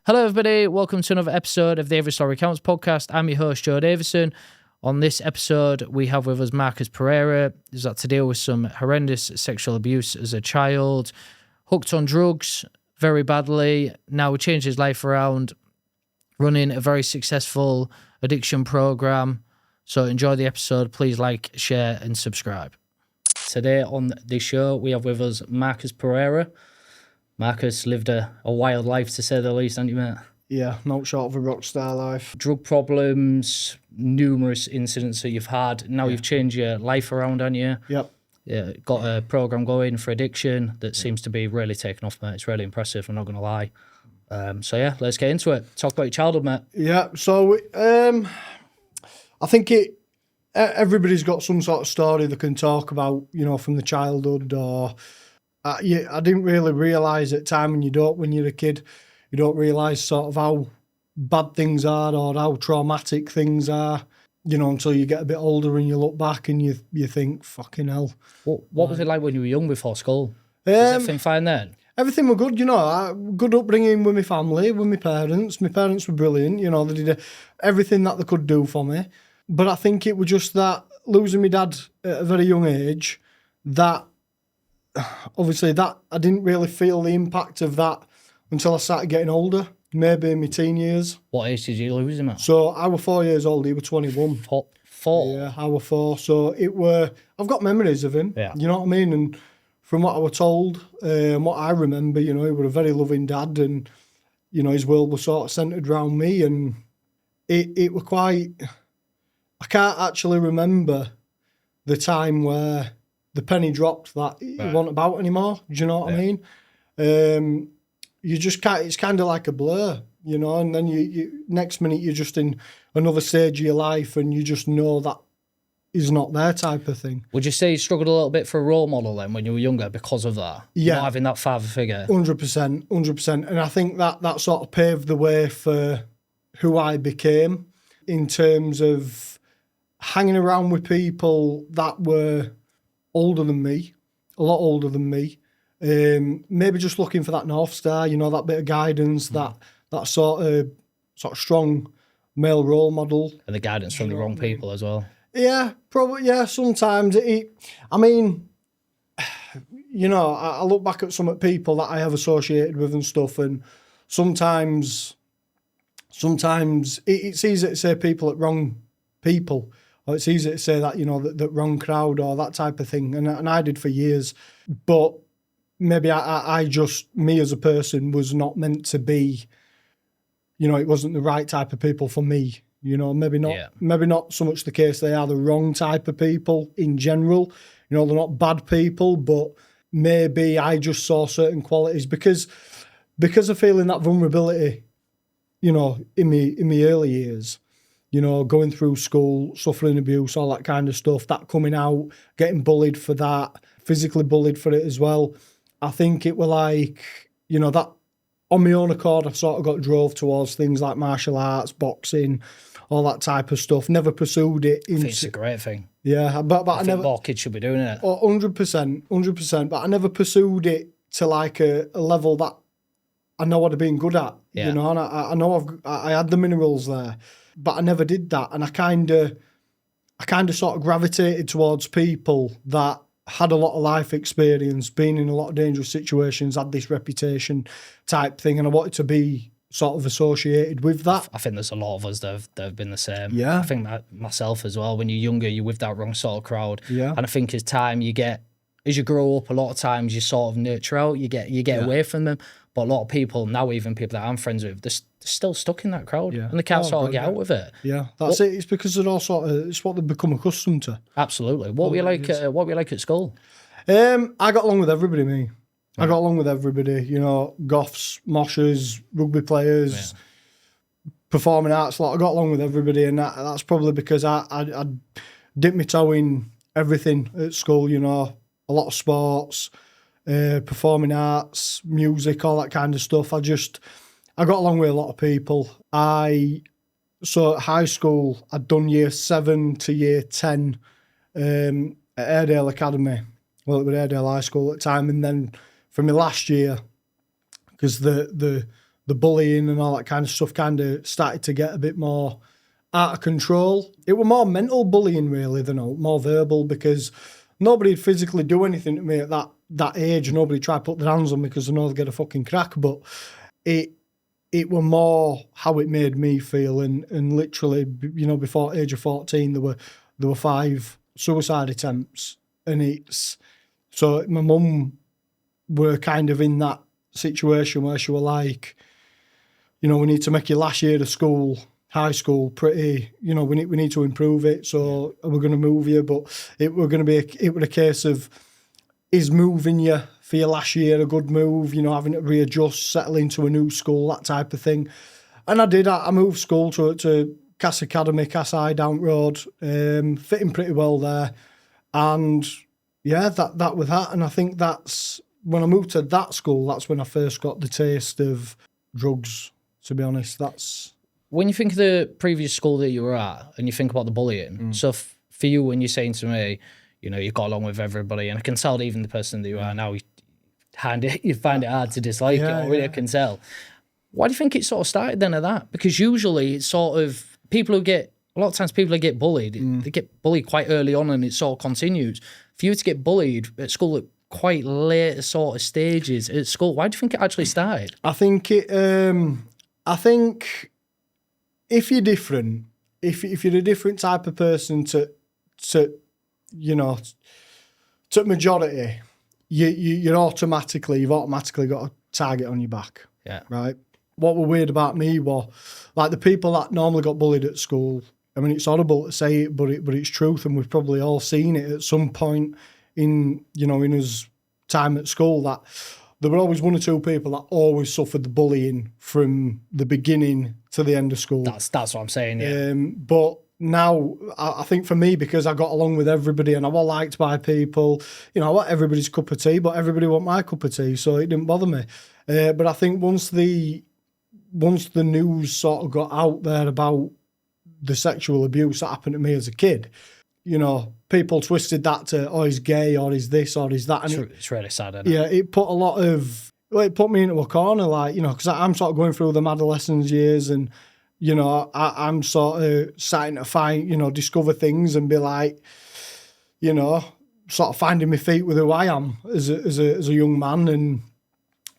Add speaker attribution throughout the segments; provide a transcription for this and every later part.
Speaker 1: Hello, everybody. Welcome to another episode of the Every Story Counts podcast. I'm your host, Joe Davison. On this episode, we have with us Marcus Pereira. He's had to deal with some horrendous sexual abuse as a child, hooked on drugs very badly. Now he changed his life around, running a very successful addiction program. So enjoy the episode. Please like, share, and subscribe. Today on the show, we have with us Marcus Pereira. Marcus lived a wild life, to say the least, haven't you, mate?
Speaker 2: Yeah, not short of a rock star life.
Speaker 1: Drug problems, numerous incidents that you've had. Now you've changed your life around, haven't you?
Speaker 2: Yep.
Speaker 1: Yeah, got a program going for addiction that seems to be really taking off, mate. It's really impressive, I'm not going to lie. So yeah, let's get into it. Talk about your childhood, mate.
Speaker 2: Yeah, so I think everybody's got some sort of story they can talk about, you know, from the childhood or... I didn't really realise at the time when you're a kid, you don't realise sort of how bad things are or how traumatic things are, you know, until you get a bit older and you look back and you think, fucking hell.
Speaker 1: What was it like when you were young before school? Was everything fine then?
Speaker 2: Everything were good, you know. Good upbringing with my family, with my parents. My parents were brilliant, you know. They did everything that they could do for me. But I think it was just that losing my dad at a very young age, that obviously that I didn't really feel the impact of that until I started getting older, maybe in my teen years.
Speaker 1: What age did you lose him at?
Speaker 2: So I was 4 years old, he was 21.
Speaker 1: Four?
Speaker 2: Yeah, I was 4. So I've got memories of him, you know what I mean? And from what I was told, what I remember, you know, he was a very loving dad and, you know, his world was sort of centred around me and it was quite... I can't actually remember the time where the penny dropped that he wasn't about anymore. Do you know what I mean? You just can't. It's kind of like a blur, you know. And then you next minute you're just in another stage of your life, and you just know that he's not there, type of thing.
Speaker 1: Would you say you struggled a little bit for a role model then when you were younger because of that?
Speaker 2: Yeah,
Speaker 1: not having that father figure.
Speaker 2: 100%. And I think that sort of paved the way for who I became in terms of hanging around with people that were older than me, a lot older than me. Maybe just looking for that North Star, you know, that bit of guidance, that sort of strong male role model.
Speaker 1: And the guidance from the wrong people as well.
Speaker 2: Yeah, probably, yeah, sometimes. I mean, you know, I look back at some people that I have associated with and stuff, and sometimes it's easy to say people at wrong people. It's easy to say that, you know, that wrong crowd or that type of thing. And I did for years. But maybe I just, me as a person, was not meant to be, you know, it wasn't the right type of people for me. You know, maybe not so much the case they are the wrong type of people in general. You know, they're not bad people, but maybe I just saw certain qualities because of feeling that vulnerability, you know, in my early years. You know, going through school, suffering abuse, all that kind of stuff, that coming out, getting bullied for that, physically bullied for it as well. I think it was like, you know, that on my own accord, I sort of got drove towards things like martial arts, boxing, all that type of stuff. Never pursued it.
Speaker 1: I think it's a great thing.
Speaker 2: Yeah, but I never...
Speaker 1: more kids should be doing it.
Speaker 2: 100%. But I never pursued it to like a level that I know I'd have been good at, you know, and I know I had the minerals there. But I never did that, and I kind of sort of gravitated towards people that had a lot of life experience, been in a lot of dangerous situations, had this reputation type thing, and I wanted to be sort of associated with that.
Speaker 1: I think there's a lot of us that have been the same.
Speaker 2: Yeah.
Speaker 1: I think myself as well. When you're younger, you're with that wrong sort of crowd.
Speaker 2: Yeah.
Speaker 1: And I think as you grow up, a lot of times you sort of nurture out, you get away from them. But a lot of people now, even people that I'm friends with, they're still stuck in that crowd, and they can't sort of get out of it.
Speaker 2: Yeah, that's it. It's because they're all it's what they've become accustomed to.
Speaker 1: Absolutely. What were you like? What were you like at school?
Speaker 2: I got along with everybody. Me, I got along with everybody. You know, goths, moshers, rugby players, performing arts. I got along with everybody, and that's probably because I dipped my toe in everything at school. You know, a lot of sports. Performing arts, music, all that kind of stuff. I got along with a lot of people. So at high school, I'd done year 7 to year 10 at Airedale Academy. Well, it was Airedale High School at the time. And then for my last year, because the the bullying and all that kind of stuff kind of started to get a bit more out of control. It was more mental bullying really than more verbal, because nobody would physically do anything to me at that age. Nobody tried to put their hands on me because they know they'll get a fucking crack. But it was more how it made me feel. And literally, you know, before age of 14, there were 5 suicide attempts. And so my mum were kind of in that situation where she were like, you know, we need to make your last year of school, high school, pretty, you know, we need to improve it. So we're going to move you, but it was a case of, is moving you for your last year a good move, you know, having to readjust, settle into a new school, that type of thing. And I did. I moved school to Cass Academy, Cass High, down road, fitting pretty well there. And yeah, that was that. And I think that's, when I moved to that school, that's when I first got the taste of drugs, to be honest. That's...
Speaker 1: When you think of the previous school that you were at and you think about the bullying, so for you, when you're saying to me, you know, you got along with everybody, and I can tell that even the person that you are now, you find it hard to dislike it, already. I can tell. Why do you think it sort of started then at that? Because usually it's sort of a lot of times people who get bullied, they get bullied quite early on and it sort of continues. For you to get bullied at school at quite late sort of stages at school, why do you think it actually started?
Speaker 2: I think if you're different, if you're a different type of person to you know, to majority, you've automatically got a target on your back.
Speaker 1: Yeah.
Speaker 2: Right. What was weird about me was, like, the people that normally got bullied at school. I mean, it's horrible to say it, but it's truth, and we've probably all seen it at some point in his time at school, that there were always 1 or 2 people that always suffered the bullying from the beginning to the end of school.
Speaker 1: That's what I'm saying, yeah.
Speaker 2: But now, I think for me, because I got along with everybody and I was liked by people, you know, I want everybody's cup of tea, but everybody want my cup of tea, so it didn't bother me. But I think once the news sort of got out there about the sexual abuse that happened to me as a kid, you know, people twisted that to, oh, he's gay, or he's this, or he's that. And
Speaker 1: it's really sad, isn't
Speaker 2: it? Yeah, it put it put me into a corner, like, you know, because I'm sort of going through the adolescence years, and, you know, I'm sort of starting to find, you know, discover things and be like, you know, sort of finding my feet with who I am as a young man.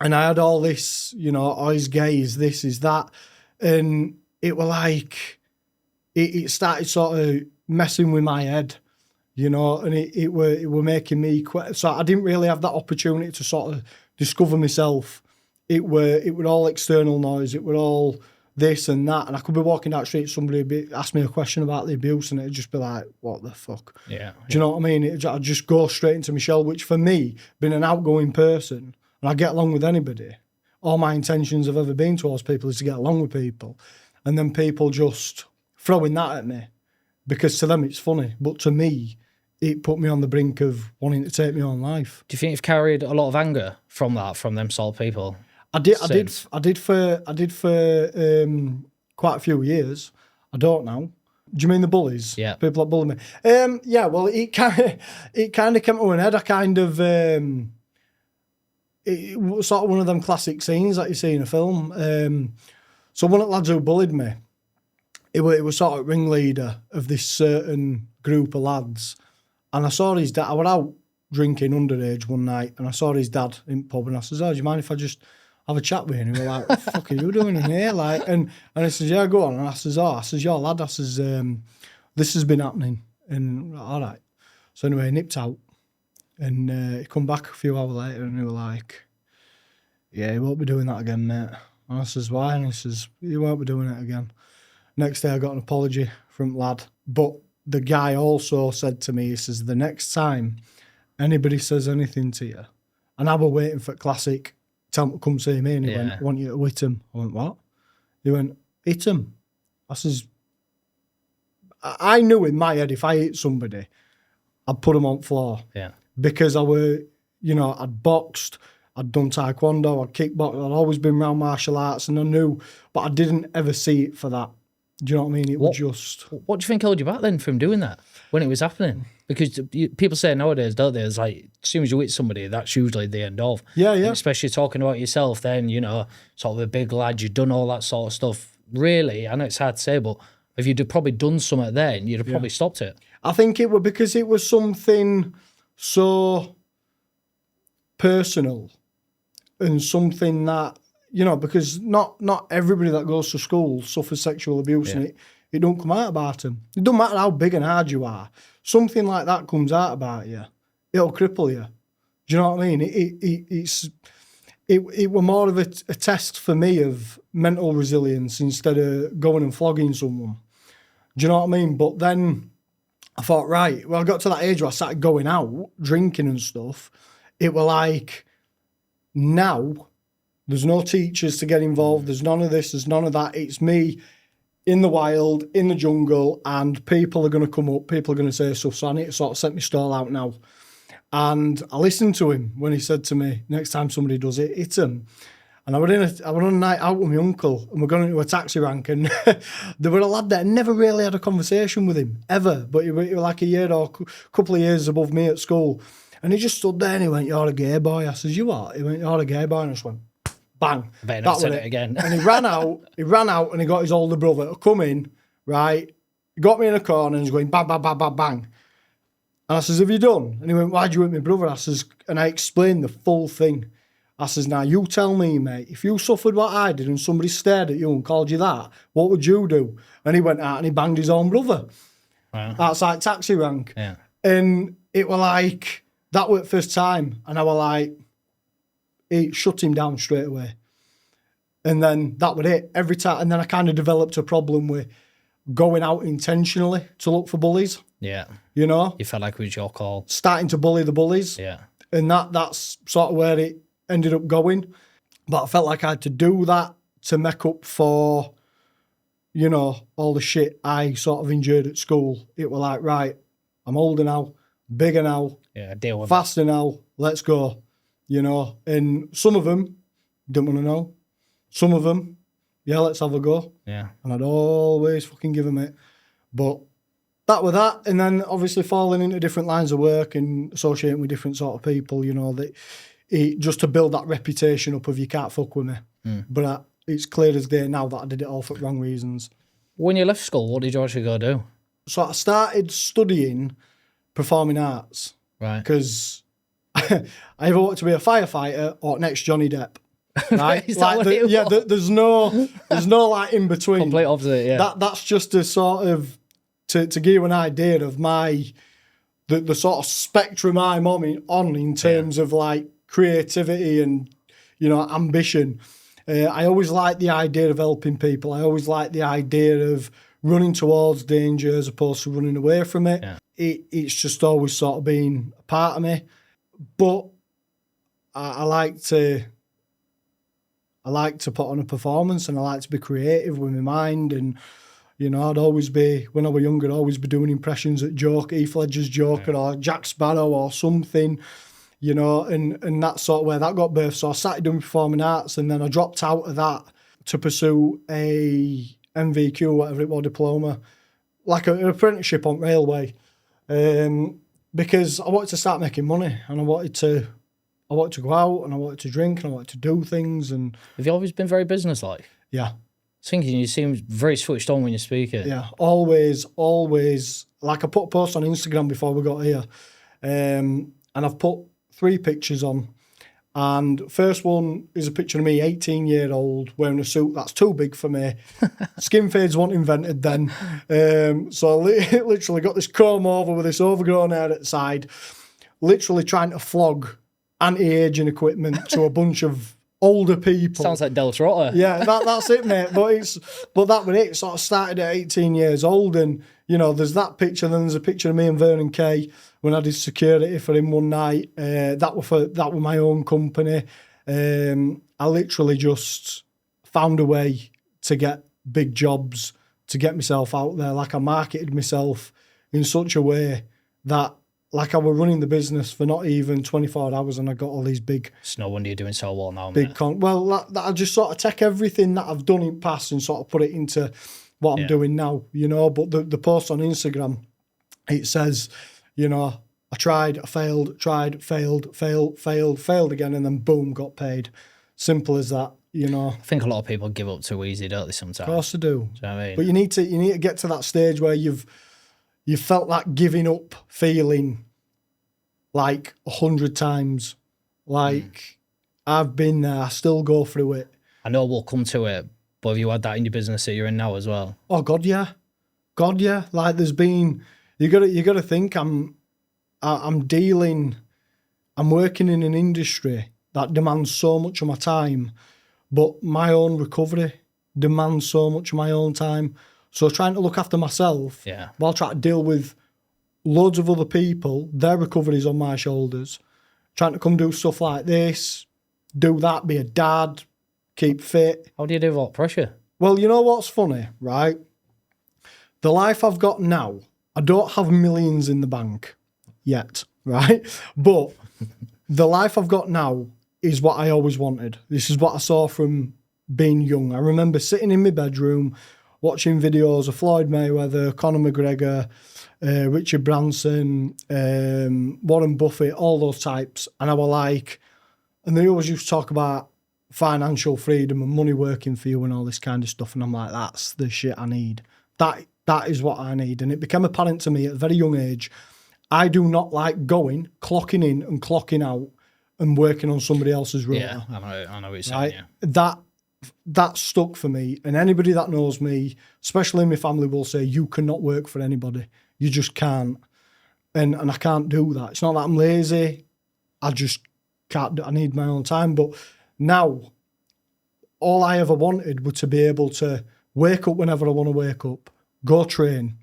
Speaker 2: And I had all this, you know, oh, he's gay, he's this, he's that. And it was like, it started sort of messing with my head, you know, and it were making me quit. So I didn't really have that opportunity to sort of discover myself. It were all external noise. It were all this and that. And I could be walking down the street, somebody would ask me a question about the abuse, and it'd just be like, what the fuck?
Speaker 1: Yeah.
Speaker 2: Do you know what I mean? I'd just go straight into my shell, which for me, being an outgoing person, and I get along with anybody, all my intentions have ever been towards people is to get along with people. And then people just throwing that at me, because to them it's funny, but to me, it put me on the brink of wanting to take my own life.
Speaker 1: Do you think you've carried a lot of anger from them sort of people?
Speaker 2: I did for quite a few years. I don't now. Do you mean the bullies?
Speaker 1: Yeah.
Speaker 2: People that bully me. Yeah. Well, it kind of came to an head. I kind of it was sort of one of them classic scenes that you see in a film. So one of the lads who bullied me, it was sort of ringleader of this certain group of lads, and I saw his dad. I was out drinking underage one night, and I saw his dad in the pub, and I says, "Oh, do you mind if I just have a chat with you?" And he was like, "What the fuck are you doing in here?" Like, and he says, "Yeah, go on." And I says, "Yo, lad," I says, "This has been happening." And all right. So anyway, he nipped out, and he come back a few hours later, and he was like, "Yeah, he won't be doing that again, mate." And I says, "Why?" And he says, "You won't be doing it again." Next day, I got an apology from lad, but the guy also said to me, he says, "The next time anybody says anything to you," and I was waiting for classic, "Tell him to come see me," and he went, "I want you to hit him." I went, "What?" He went, "Hit him." I says, I knew in my head if I hit somebody, I'd put him on the floor.
Speaker 1: Yeah.
Speaker 2: Because I were, you know, I'd boxed, I'd done taekwondo, I'd kickboxed, I'd always been around martial arts, and I knew, but I didn't ever see it for that. Do you know what I mean? It was just...
Speaker 1: What do you think held you back then from doing that when it was happening? Because people say nowadays, don't they, it's like as soon as you're with somebody, that's usually the end of.
Speaker 2: Yeah, yeah.
Speaker 1: And especially talking about yourself then, you know, sort of a big lad, you've done all that sort of stuff. Really, I know it's hard to say, but if you'd have probably done something then, you'd have probably stopped it.
Speaker 2: I think it was because it was something so personal and something that, you know, because not everybody that goes to school suffers sexual abuse and it don't come out about them. It don't matter how big and hard you are. Something like that comes out about you, it'll cripple you. Do you know what I mean? It were more of a test for me of mental resilience instead of going and flogging someone. Do you know what I mean? But then I thought, right, well, I got to that age where I started going out, drinking and stuff. It were like, now there's no teachers to get involved. There's none of this. There's none of that. It's me in the wild, in the jungle, and people are going to come up. People are going to say stuff. So I need to sort of set my stall out now. And I listened to him when he said to me, next time somebody does it, hit him. And I was on a night out with my uncle, and we're going into a taxi rank, and there were a lad there. I never really had a conversation with him, ever. But he was like a year or a couple of years above me at school. And he just stood there and he went, "You're a gay boy." I says, "You what?" He went, "You're a gay boy." And I just went, bang.
Speaker 1: Better not said it again.
Speaker 2: And he ran out and he got his older brother to come in, right? He got me in a corner and he's going bang, bang, bang, bang, bang. And I says, "Have you done?" And he went, "Why do you want my brother?" I says, and I explained the full thing. I says, "Now you tell me, mate, if you suffered what I did and somebody stared at you and called you that, what would you do?" And he went out and he banged his own brother.
Speaker 1: Wow.
Speaker 2: Outside taxi rank.
Speaker 1: Yeah.
Speaker 2: And it were like, that were the first time. And I were like, it shut him down straight away. And then that was it. Every time. And then I kind of developed a problem with going out intentionally to look for bullies.
Speaker 1: Yeah.
Speaker 2: You know?
Speaker 1: You felt like it was your call.
Speaker 2: Starting to bully the bullies.
Speaker 1: Yeah.
Speaker 2: And that's sort of where it ended up going. But I felt like I had to do that to make up for, you know, all the shit I sort of endured at school. It were like, right, I'm older now, bigger now,
Speaker 1: deal with
Speaker 2: faster now, let's go. You know, and some of them didn't want to know. Some of them, yeah, let's have a go.
Speaker 1: Yeah. And
Speaker 2: I'd always fucking give them it. But that was that. And then obviously falling into different lines of work and associating with different sort of people, you know, that just to build that reputation up of you can't fuck with me. But it's clear as day now that I did it all for wrong reasons.
Speaker 1: When you left school, what did you actually go do?
Speaker 2: So I started studying performing arts.
Speaker 1: Right.
Speaker 2: Because I either wanted to be a firefighter or next Johnny Depp. Right?
Speaker 1: Is that what it was?
Speaker 2: Yeah, there's no like in between.
Speaker 1: Complete opposite, yeah.
Speaker 2: That's just a sort of to give you an idea of the sort of spectrum I'm on in terms of like creativity and, you know, ambition. I always like the idea of helping people. I always like the idea of running towards danger as opposed to running away from it.
Speaker 1: Yeah.
Speaker 2: It's just always sort of been a part of me. But I like to put on a performance and I like to be creative with my mind. And, you know, I'd always be, when I was younger, I'd always be doing impressions at Joker, Heath Ledger's Joker or Jack Sparrow or something, you know, and that's sort of where that got birthed. So I started doing performing arts and then I dropped out of that to pursue a MVQ, whatever it was, diploma, like an apprenticeship on railway, because I wanted to start making money and I wanted to go out and I wanted to drink and I wanted to do things. And
Speaker 1: have you always been very businesslike?
Speaker 2: Yeah.
Speaker 1: Thinking you seem very switched on when you speak it.
Speaker 2: Yeah, always. Like I put a post on Instagram before we got here, and I've put 3 pictures on. And first one is a picture of me, 18-year-old, wearing a suit that's too big for me. Skin fades weren't invented then. So I literally got this comb over with this overgrown hair at the side, literally trying to flog anti-aging equipment to a bunch of older people.
Speaker 1: Sounds like Del Trotter.
Speaker 2: Yeah, that's it, mate. But that was it. Sort of started at 18 years old, and you know, there's that picture. And then there's a picture of me and Vernon Kay when I did security for him one night. That was my own company. I literally just found a way to get big jobs, to get myself out there. Like I marketed myself in such a way that, like I was running the business for not even 24 hours and I got all these big...
Speaker 1: It's no wonder you're doing so well now,
Speaker 2: big
Speaker 1: mate.
Speaker 2: I just sort of take everything that I've done in past and sort of put it into what I'm doing now, you know. But the post on Instagram, it says, you know, I tried, I failed, tried, failed again, and then boom, got paid. Simple as that, you know.
Speaker 1: I think a lot of people give up too easy, don't they, sometimes?
Speaker 2: Of course they do.
Speaker 1: Do you know what I mean?
Speaker 2: But you need to get to that stage where you've felt that giving up feeling like 100 times. Like, I've been there, I still go through it.
Speaker 1: I know we'll come to it, but have you had that in your business that you're in now as well?
Speaker 2: Oh God, yeah. God, yeah. Like, there's been, you gotta think I'm working in an industry that demands so much of my time, but my own recovery demands so much of my own time. So trying to look after myself while trying to deal with loads of other people, their recovery's on my shoulders. Trying to come do stuff like this, do that, be a dad, keep fit.
Speaker 1: How do you do that pressure?
Speaker 2: Well, you know what's funny, right? The life I've got now, I don't have millions in the bank yet, right? But the life I've got now is what I always wanted. This is what I saw from being young. I remember sitting in my bedroom, watching videos of Floyd Mayweather, Conor McGregor, Richard Branson, Warren Buffett, all those types. And I was like, and they always used to talk about financial freedom and money working for you and all this kind of stuff. And I'm like, that's the shit I need. That is what I need. And it became apparent to me at a very young age, I do not like going, clocking in and clocking out and working on somebody else's role.
Speaker 1: Yeah, I know what you're saying,
Speaker 2: That stuck for me. And anybody that knows me, especially my family, will say, you cannot work for anybody. You just can't. And I can't do that. It's not that I'm lazy. I just can't. I need my own time. But now, all I ever wanted was to be able to wake up whenever I want to wake up, go train,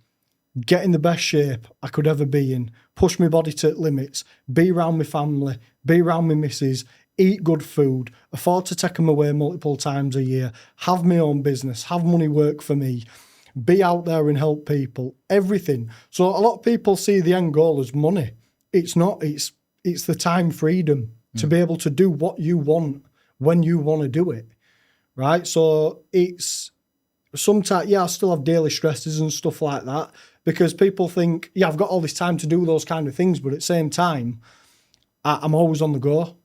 Speaker 2: get in the best shape I could ever be in, push my body to limits, be around my family, be around my missus, eat good food, afford to take them away multiple times a year, have my own business, have money work for me, be out there and help people, everything. So a lot of people see the end goal as money. It's not. It's the time freedom to be able to do what you want when you want to do it, right? So it's sometimes, I still have daily stresses and stuff like that because people think, I've got all this time to do those kind of things, but at the same time, I'm always on the go.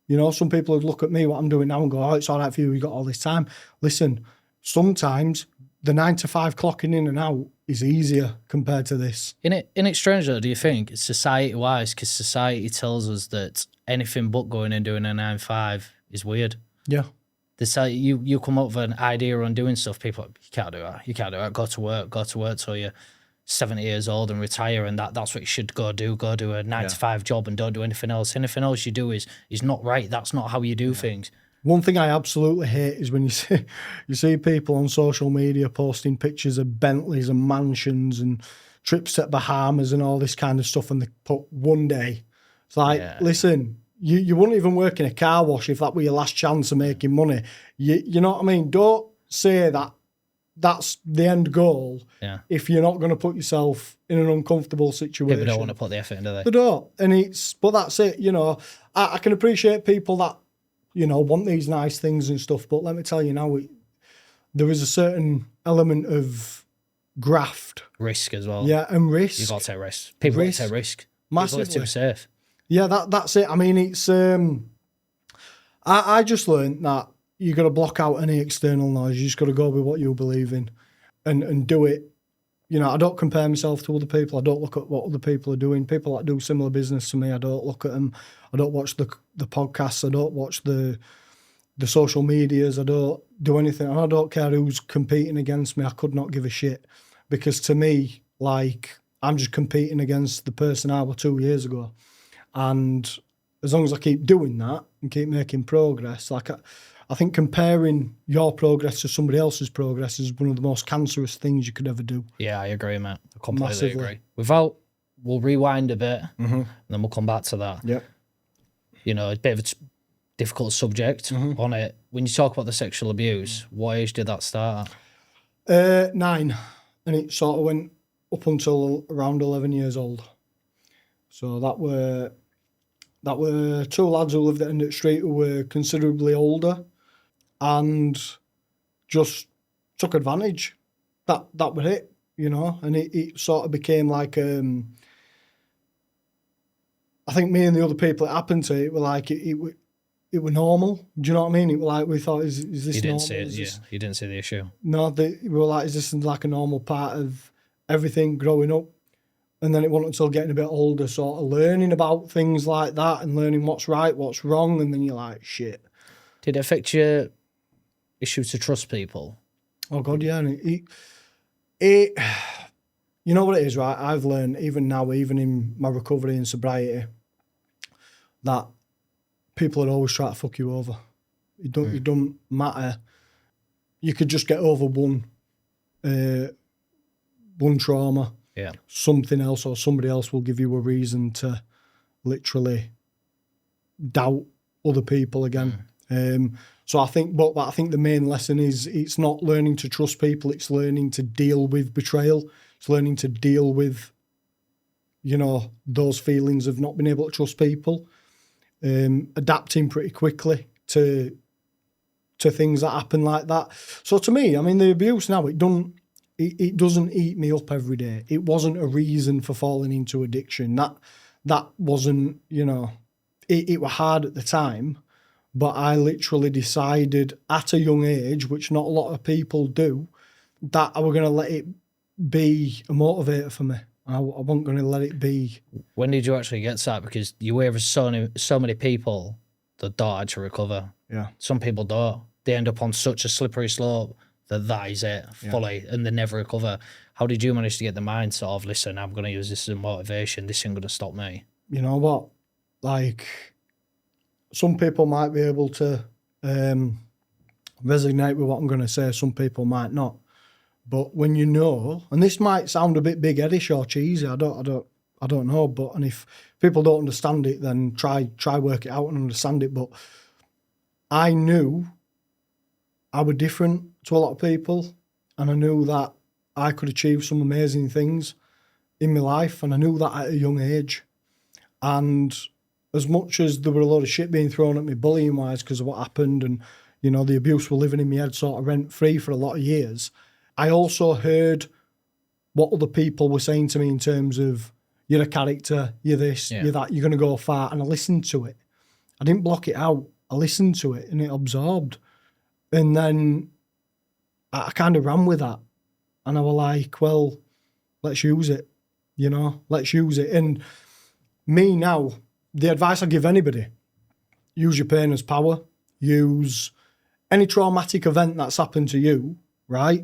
Speaker 2: You know, some people would look at me, what I'm doing now, and go, oh, it's all right for you, you got all this time. Listen, sometimes the 9 to 5 clocking in and out is easier compared to this.
Speaker 1: In it strange though, do you think, society-wise, because society tells us that anything but going and doing a 9-5 is weird.
Speaker 2: Yeah.
Speaker 1: You come up with an idea on doing stuff, people are, you can't do that, go to work till you're 70 years old and retire, and that's what you should go do a 9 to 5 job and don't do anything else. Anything else you do is not right. That's not how you do things.
Speaker 2: One thing I absolutely hate is when you see people on social media posting pictures of Bentleys and mansions and trips to Bahamas and all this kind of stuff, and they put one day. It's like, listen, you wouldn't even work in a car wash if that were your last chance of making money. You know what I mean? Don't say that that's the end goal if you're not going to put yourself in an uncomfortable situation.
Speaker 1: People don't want to put the effort into it.
Speaker 2: They don't. But that's it, you know. I can appreciate people that, you know, want these nice things and stuff, but let me tell you now, there is a certain element of graft.
Speaker 1: Risk as well.
Speaker 2: Yeah, and risk.
Speaker 1: You've got to take risks. People want to take risk.
Speaker 2: Massively.
Speaker 1: People are too safe.
Speaker 2: Yeah, that's it. I mean, it's... I just learned that you got to block out any external noise. You just got to go with what you believe in and do it. You know, I don't compare myself to other people. I don't look at what other people are doing. People that do similar business to me, I don't look at them. I don't watch the podcasts. I don't watch the social medias. I don't do anything. And I don't care who's competing against me. I could not give a shit. Because to me, like, I'm just competing against the person I was 2 years ago. And as long as I keep doing that and keep making progress, like I think comparing your progress to somebody else's progress is one of the most cancerous things you could ever do.
Speaker 1: Yeah, I agree, mate. I completely agree. We'll rewind a bit, and then we'll come back to that.
Speaker 2: Yep.
Speaker 1: You know, it's a bit of a difficult subject on it. When you talk about the sexual abuse, what age did that start
Speaker 2: at? 9, and it sort of went up until around 11 years old. So that were 2 lads who lived at the end of the street who were considerably older and just took advantage. That was it, you know, and it sort of became like I think me and the other people it happened to, it were like, it were normal. Do you know what I mean? It were like, we thought, is this
Speaker 1: You didn't
Speaker 2: normal?
Speaker 1: see it, you didn't see the issue.
Speaker 2: No, we were like, is this like a normal part of everything growing up? And then it wasn't until getting a bit older, sort of learning about things like that and learning what's right, what's wrong, and then you're like, shit.
Speaker 1: Did it affect your issue to trust people?
Speaker 2: Oh God, yeah. And it you know what it is, right? I've learned even now, even in my recovery and sobriety, that people are always trying to fuck you over. It don't matter. You could just get over one trauma.
Speaker 1: Yeah.
Speaker 2: Something else or somebody else will give you a reason to literally doubt other people again. So I think the main lesson is it's not learning to trust people, it's learning to deal with betrayal. It's learning to deal with, those feelings of not being able to trust people. Adapting pretty quickly to things that happen like that. So to me, I mean, the abuse now, it doesn't eat me up every day. It wasn't a reason for falling into addiction. That wasn't, it was hard at the time, but I literally decided at a young age, which not a lot of people do, that I was going to let it be a motivator for me. I wasn't going to let it be.
Speaker 1: When did you actually get to that? Because you hear of so many people that don't actually recover.
Speaker 2: Yeah.
Speaker 1: Some people don't. They end up on such a slippery slope that is it, fully, and they never recover. How did you manage to get the mind sort of, listen, I'm going to use this as a motivation, this isn't going to stop me?
Speaker 2: You know what? Like, some people might be able to resonate with what I'm going to say, some people might not. But when you know, and this might sound a bit big-headish or cheesy, I don't know, but and if people don't understand it, then try work it out and understand it. But I knew I was different to a lot of people, and I knew that I could achieve some amazing things in my life, and I knew that at a young age. And as much as there were a lot of shit being thrown at me bullying-wise because of what happened, and the abuse were living in my head sort of rent-free for a lot of years, I also heard what other people were saying to me in terms of, you're a character, you're this, you're that, you're going to go far, and I listened to it. I didn't block it out. I listened to it, and it absorbed. And then I kind of ran with that. And I was like, well, let's use it, let's use it. And me now, the advice I give anybody, use your pain as power. Use any traumatic event that's happened to you, right?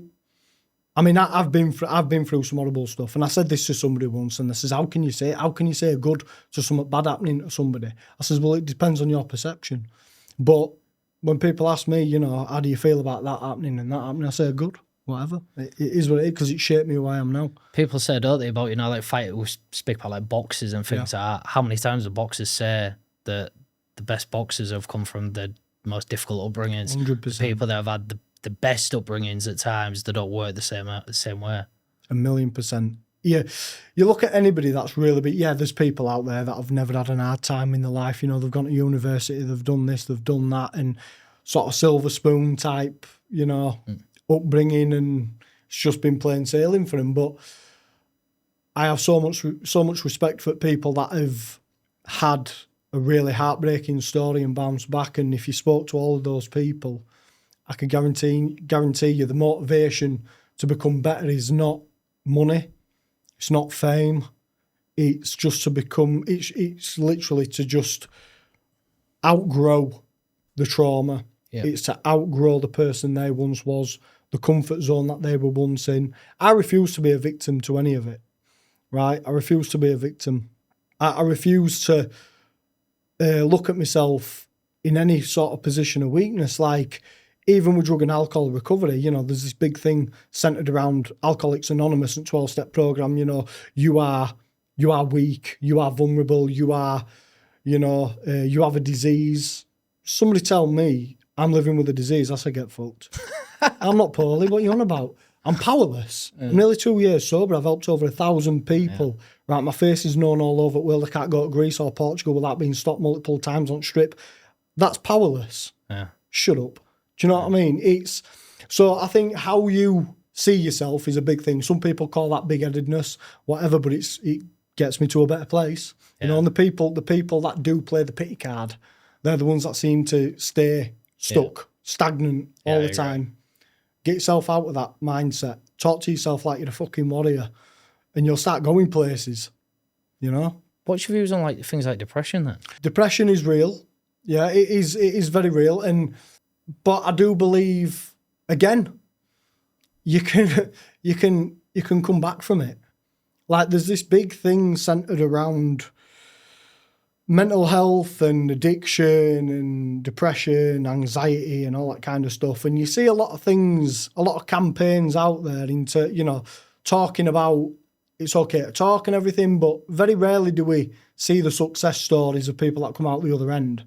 Speaker 2: I mean, I've been through some horrible stuff, and I said this to somebody once, and I says, how can you say good to something bad happening to somebody? I says, well, it depends on your perception. But when people ask me, how do you feel about that happening and that happening, I say, good, whatever. It is what it is, because it shaped me who I am now.
Speaker 1: People say, don't they, about, we speak about like boxers and things like that. How many times do boxers say that the best boxers have come from the most difficult upbringings?
Speaker 2: 100%.
Speaker 1: The people that have had the best upbringings at times, they don't work the same way.
Speaker 2: 1,000,000%. Yeah, you look at anybody that's really big. Yeah, there's people out there that have never had an hard time in their life. They've gone to university, they've done this, they've done that, and sort of silver spoon type, upbringing, and it's just been plain sailing for them. But I have so much respect for people that have had a really heartbreaking story and bounced back. And if you spoke to all of those people, I can guarantee you the motivation to become better is not money, it's not fame, it's just to become, it's literally to just outgrow the trauma.
Speaker 1: Yeah.
Speaker 2: It's to outgrow the person they once was, the comfort zone that they were once in. I refuse to be a victim to any of it, right? I refuse to be a victim. I refuse to look at myself in any sort of position of weakness. Like, even with drug and alcohol recovery, there's this big thing centered around Alcoholics Anonymous and 12-step program. You are weak, you are vulnerable, you are, you have a disease. Somebody tell me I'm living with a disease, I say get fucked. I'm not poorly, what are you on about? I'm powerless.
Speaker 1: Yeah.
Speaker 2: I'm nearly 2 years sober. I've helped over 1,000 people. Yeah. Right, my face is known all over the world. I can't go to Greece or Portugal without being stopped multiple times on strip. That's powerless.
Speaker 1: Yeah.
Speaker 2: Shut up. Do you know what I mean? So I think how you see yourself is a big thing. Some people call that big-headedness, whatever, but gets me to a better place. You know, and the people that do play the pity card, they're the ones that seem to stay stuck, stagnant all the time. Get yourself out of that mindset. Talk to yourself like you're a fucking warrior, and you'll start going places, you know?
Speaker 1: What's your views on like things like depression then?
Speaker 2: Depression is real. Yeah, it is very real. But I do believe, again, you can come back from it. Like there's this big thing centered around mental health and addiction and depression, anxiety and all that kind of stuff. And you see a lot of things, a lot of campaigns out there into, you know, talking about it's okay to talk and everything, but very rarely do we see the success stories of people that come out the other end.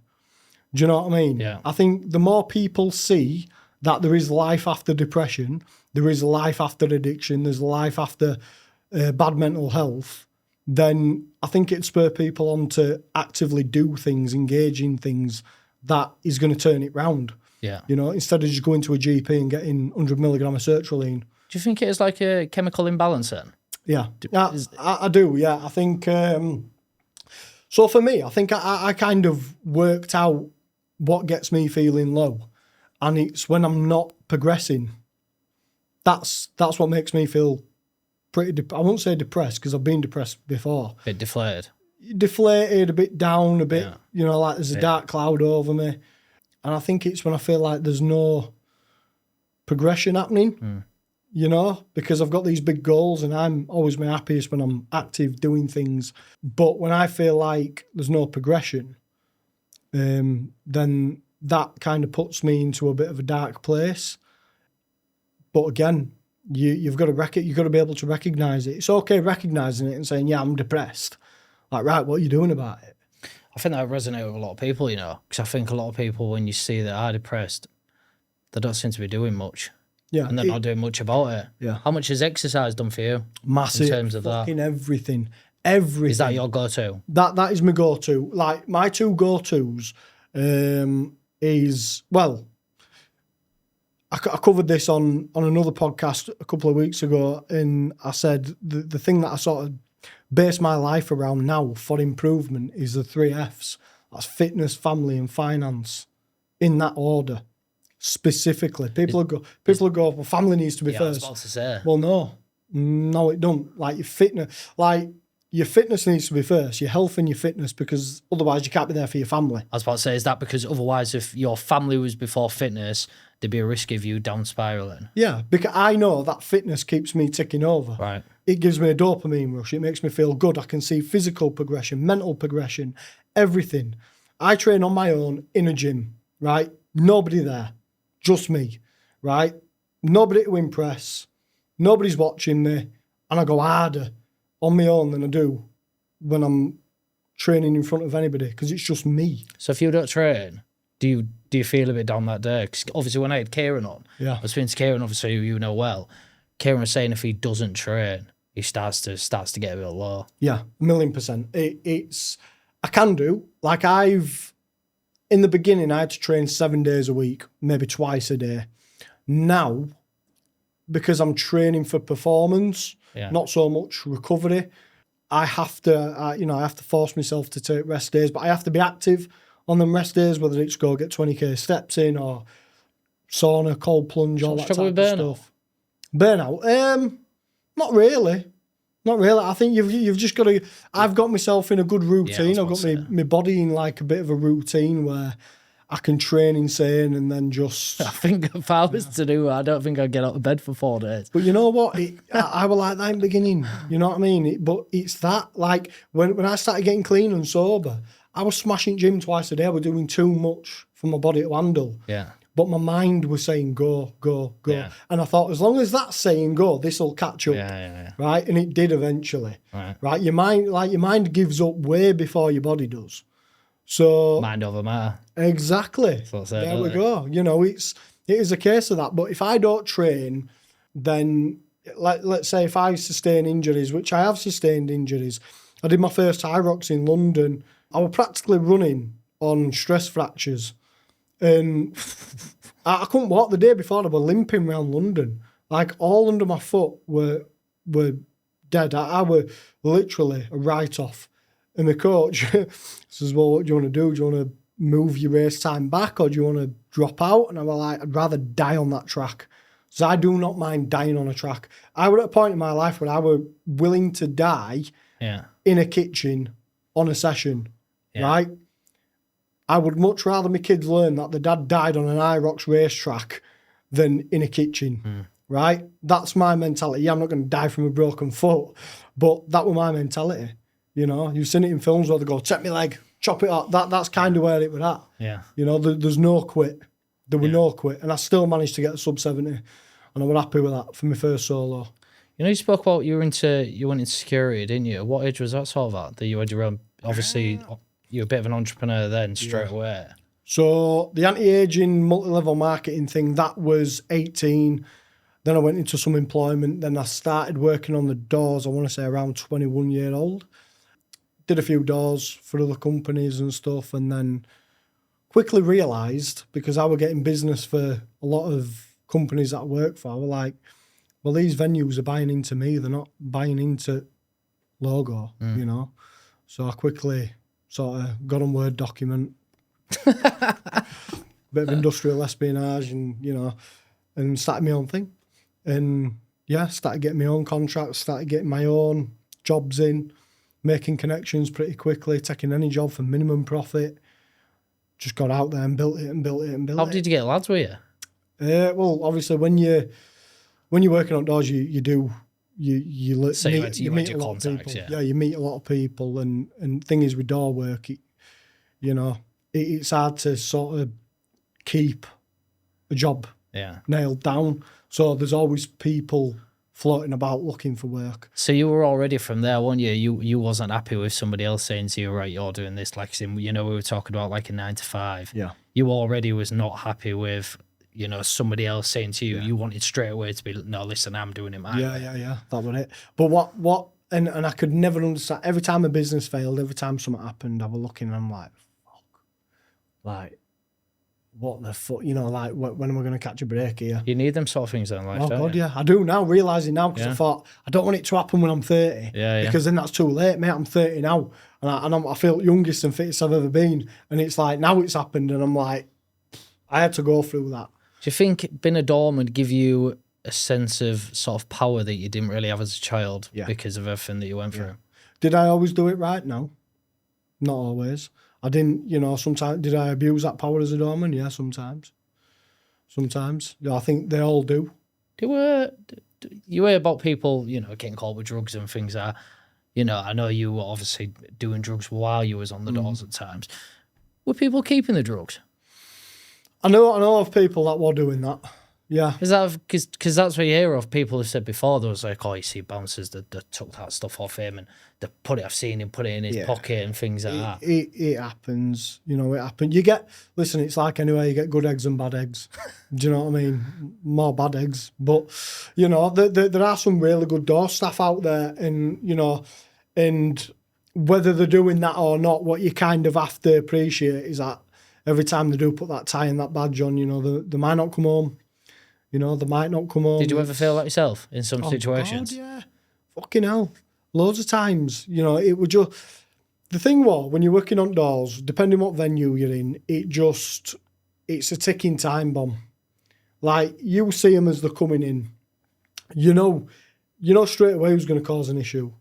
Speaker 2: Do you know what I mean?
Speaker 1: Yeah.
Speaker 2: I think the more people see that there is life after depression, there is life after addiction, there's life after bad mental health, then I think it'd spur people on to actively do things, engage in things that is going to turn it round.
Speaker 1: Yeah.
Speaker 2: You know, instead of just going to a GP and getting 100 milligram of sertraline.
Speaker 1: Do you think it is like a chemical imbalance then?
Speaker 2: Yeah, I do, yeah. I think, so for me, I think I kind of worked out what gets me feeling low. And it's when I'm not progressing. That's what makes me feel pretty, I won't say depressed, because I've been depressed before.
Speaker 1: A bit deflated.
Speaker 2: Deflated, a bit down, a bit, you know, like there's a dark cloud over me. And I think it's when I feel like there's no progression happening, you know, because I've got these big goals and I'm always my happiest when I'm active doing things. But when I feel like there's no progression, then that kind of puts me into a bit of a dark place. But again, you've got to be able to recognise it. It's okay recognising it and saying, yeah, I'm depressed. Like, right, what are you doing about it?
Speaker 1: I think that resonates with a lot of people, you know, because I think a lot of people, when you see that are depressed, they don't seem to be doing much.
Speaker 2: Yeah.
Speaker 1: And they're not doing much about it.
Speaker 2: Yeah.
Speaker 1: How much has exercise done for you?
Speaker 2: Massive.
Speaker 1: In terms of
Speaker 2: fucking
Speaker 1: that?
Speaker 2: everything. Everything.
Speaker 1: Is that your go-to?
Speaker 2: That is my go-to. Like, my two go-tos is, well, I covered this on another podcast a couple of weeks ago, and I said the thing that I sort of base my life around now for improvement is the 3 Fs. That's fitness, family, and finance, in that order. Specifically, people go, well, family needs to be first.
Speaker 1: I was about to say.
Speaker 2: Well, no, it don't. Like your fitness needs to be first, your health and your fitness, because otherwise you can't be there for your family.
Speaker 1: I was about to say, is that because otherwise, if your family was before fitness, there'd be a risk of you down spiraling?
Speaker 2: Yeah, because I know that fitness keeps me ticking over.
Speaker 1: Right.
Speaker 2: It gives me a dopamine rush. It makes me feel good. I can see physical progression, mental progression, everything. I train on my own in a gym, right? Nobody there, just me, right? Nobody to impress. Nobody's watching me, and I go harder on my own than I do when I'm training in front of anybody, because it's just me.
Speaker 1: So if you don't train, do you feel a bit down that day? Because obviously when I had Kieran on, I was speaking to Kieran, obviously you know well, Kieran was saying if he doesn't train, he starts to get a bit low. Yeah,
Speaker 2: 1,000,000%. It's I can do. Like in the beginning, I had to train 7 days a week, maybe twice a day. Now, because I'm training for performance, not so much recovery, I have to force myself to take rest days, but I have to be active on them rest days, whether it's go get 20k steps in or sauna, cold plunge, all that type of stuff. Burnout? Not really. Not really. I think you've just got to. I've got myself in a good routine. I've got my body in like a bit of a routine where I can train insane and then just.
Speaker 1: I think if I was to do it, I don't think I'd get out of bed for 4 days.
Speaker 2: But you know what? I was like that in the beginning. You know what I mean? But it's that, like, when I started getting clean and sober, I was smashing gym twice a day. I was doing too much for my body to handle.
Speaker 1: Yeah.
Speaker 2: But my mind was saying go, go, go. Yeah. And I thought, as long as that's saying go, this will catch up. Yeah. Right? And it did eventually. Right? Your mind gives up way before your body does. So
Speaker 1: mind over matter.
Speaker 2: Exactly. There we go. You know, it is a case of that. But if I don't train, then let's say if I sustain injuries, which I have sustained injuries. I did my first high rocks in London. I was practically running on stress fractures. And I couldn't walk the day before. I was limping around London. Like, all under my foot were dead. I were literally a write-off. And my coach says, well, what do you want to do? Do you want to move your race time back or do you want to drop out? And I was like, I'd rather die on that track. So I do not mind dying on a track. I was at a point in my life where I were willing to die in a kitchen on a session, right? I would much rather my kids learn that the dad died on an IROX racetrack than in a kitchen, right? That's my mentality. Yeah, I'm not going to die from a broken foot, but that was my mentality. You know, you've seen it in films where they go, take me leg, chop it up. That's kind of where it was at.
Speaker 1: Yeah.
Speaker 2: You know, there's no quit. There were no quit. And I still managed to get a sub 70. And I was happy with that for my first solo.
Speaker 1: You know, you spoke about you went into security, didn't you? What age was that sort of at? That you had your own, obviously, you were a bit of an entrepreneur then straight away.
Speaker 2: So the anti-aging multi-level marketing thing, that was 18. Then I went into some employment. Then I started working on the doors, I want to say around 21 year old. Did a few doors for other companies and stuff, and then quickly realised, because I was getting business for a lot of companies that I work for, I was like, well, these venues are buying into me, they're not buying into logo, you know? So I quickly sort of got on Word document, bit of industrial espionage and, you know, and started my own thing. And yeah, started getting my own contracts, started getting my own jobs in, making connections pretty quickly, taking any job for minimum profit. Just got out there and built it and built it and built it.
Speaker 1: How did you get lads with you?
Speaker 2: Well, obviously, when you're working outdoors, you meet a lot of people. Yeah, you meet a lot of people, and thing is with door work, it's hard to sort of keep a job nailed down. So there's always people floating about looking for work.
Speaker 1: So you were already from there, weren't you? You wasn't happy with somebody else saying to you, right, you're doing this, like, you know, we were talking about like a 9 to 5.
Speaker 2: Yeah.
Speaker 1: You already was not happy with, you know, somebody else saying to you, you wanted straight away to be, no, listen, I'm doing it my way.
Speaker 2: Yeah, that was it. But what and I could never understand, every time a business failed, every time something happened, I was looking and I'm like, fuck. Like, what the fuck, you know, like, when am I going to catch a break here?
Speaker 1: You need them sort of things in life,
Speaker 2: oh,
Speaker 1: don't
Speaker 2: God,
Speaker 1: you?
Speaker 2: yeah. I do now, realising now, because I thought, I don't want it to happen when I'm 30. Because then that's too late, mate. I'm 30 now. And I feel youngest and fittest I've ever been. And it's like, now it's happened. And I'm like, I had to go through that.
Speaker 1: Do you think being a dorm would give you a sense of sort of power that you didn't really have as a child because of everything that you went through?
Speaker 2: Did I always do it right? No. Not always. I didn't, you know, sometimes, did I abuse that power as a doorman? Yeah, sometimes. Yeah, I think they all do.
Speaker 1: You hear about people, you know, getting caught with drugs and things like that. You know, I know you were obviously doing drugs while you was on the doors at times. Were people keeping the drugs?
Speaker 2: I know of people that were doing that. Yeah.
Speaker 1: Is that because that's what you hear of? People have said before, there was like, oh, you see bouncers that took that stuff off him and I've seen him put it in his pocket and things like that.
Speaker 2: It happens. You know, it happens. Listen, it's like anyway, you get good eggs and bad eggs. Do you know what I mean? More bad eggs. But, you know, there are some really good door staff out there, and, you know, and whether they're doing that or not, what you kind of have to appreciate is that every time they do put that tie and that badge on, you know, they might not come home. You know, they might not come home.
Speaker 1: Did you ever feel like yourself in some situations?
Speaker 2: God, yeah. Fucking hell. Loads of times. You know, it would just... The thing was, when you're working on doors, depending what venue you're in, it's a ticking time bomb. Like, you see them as they're coming in. You know straight away who's going to cause an issue.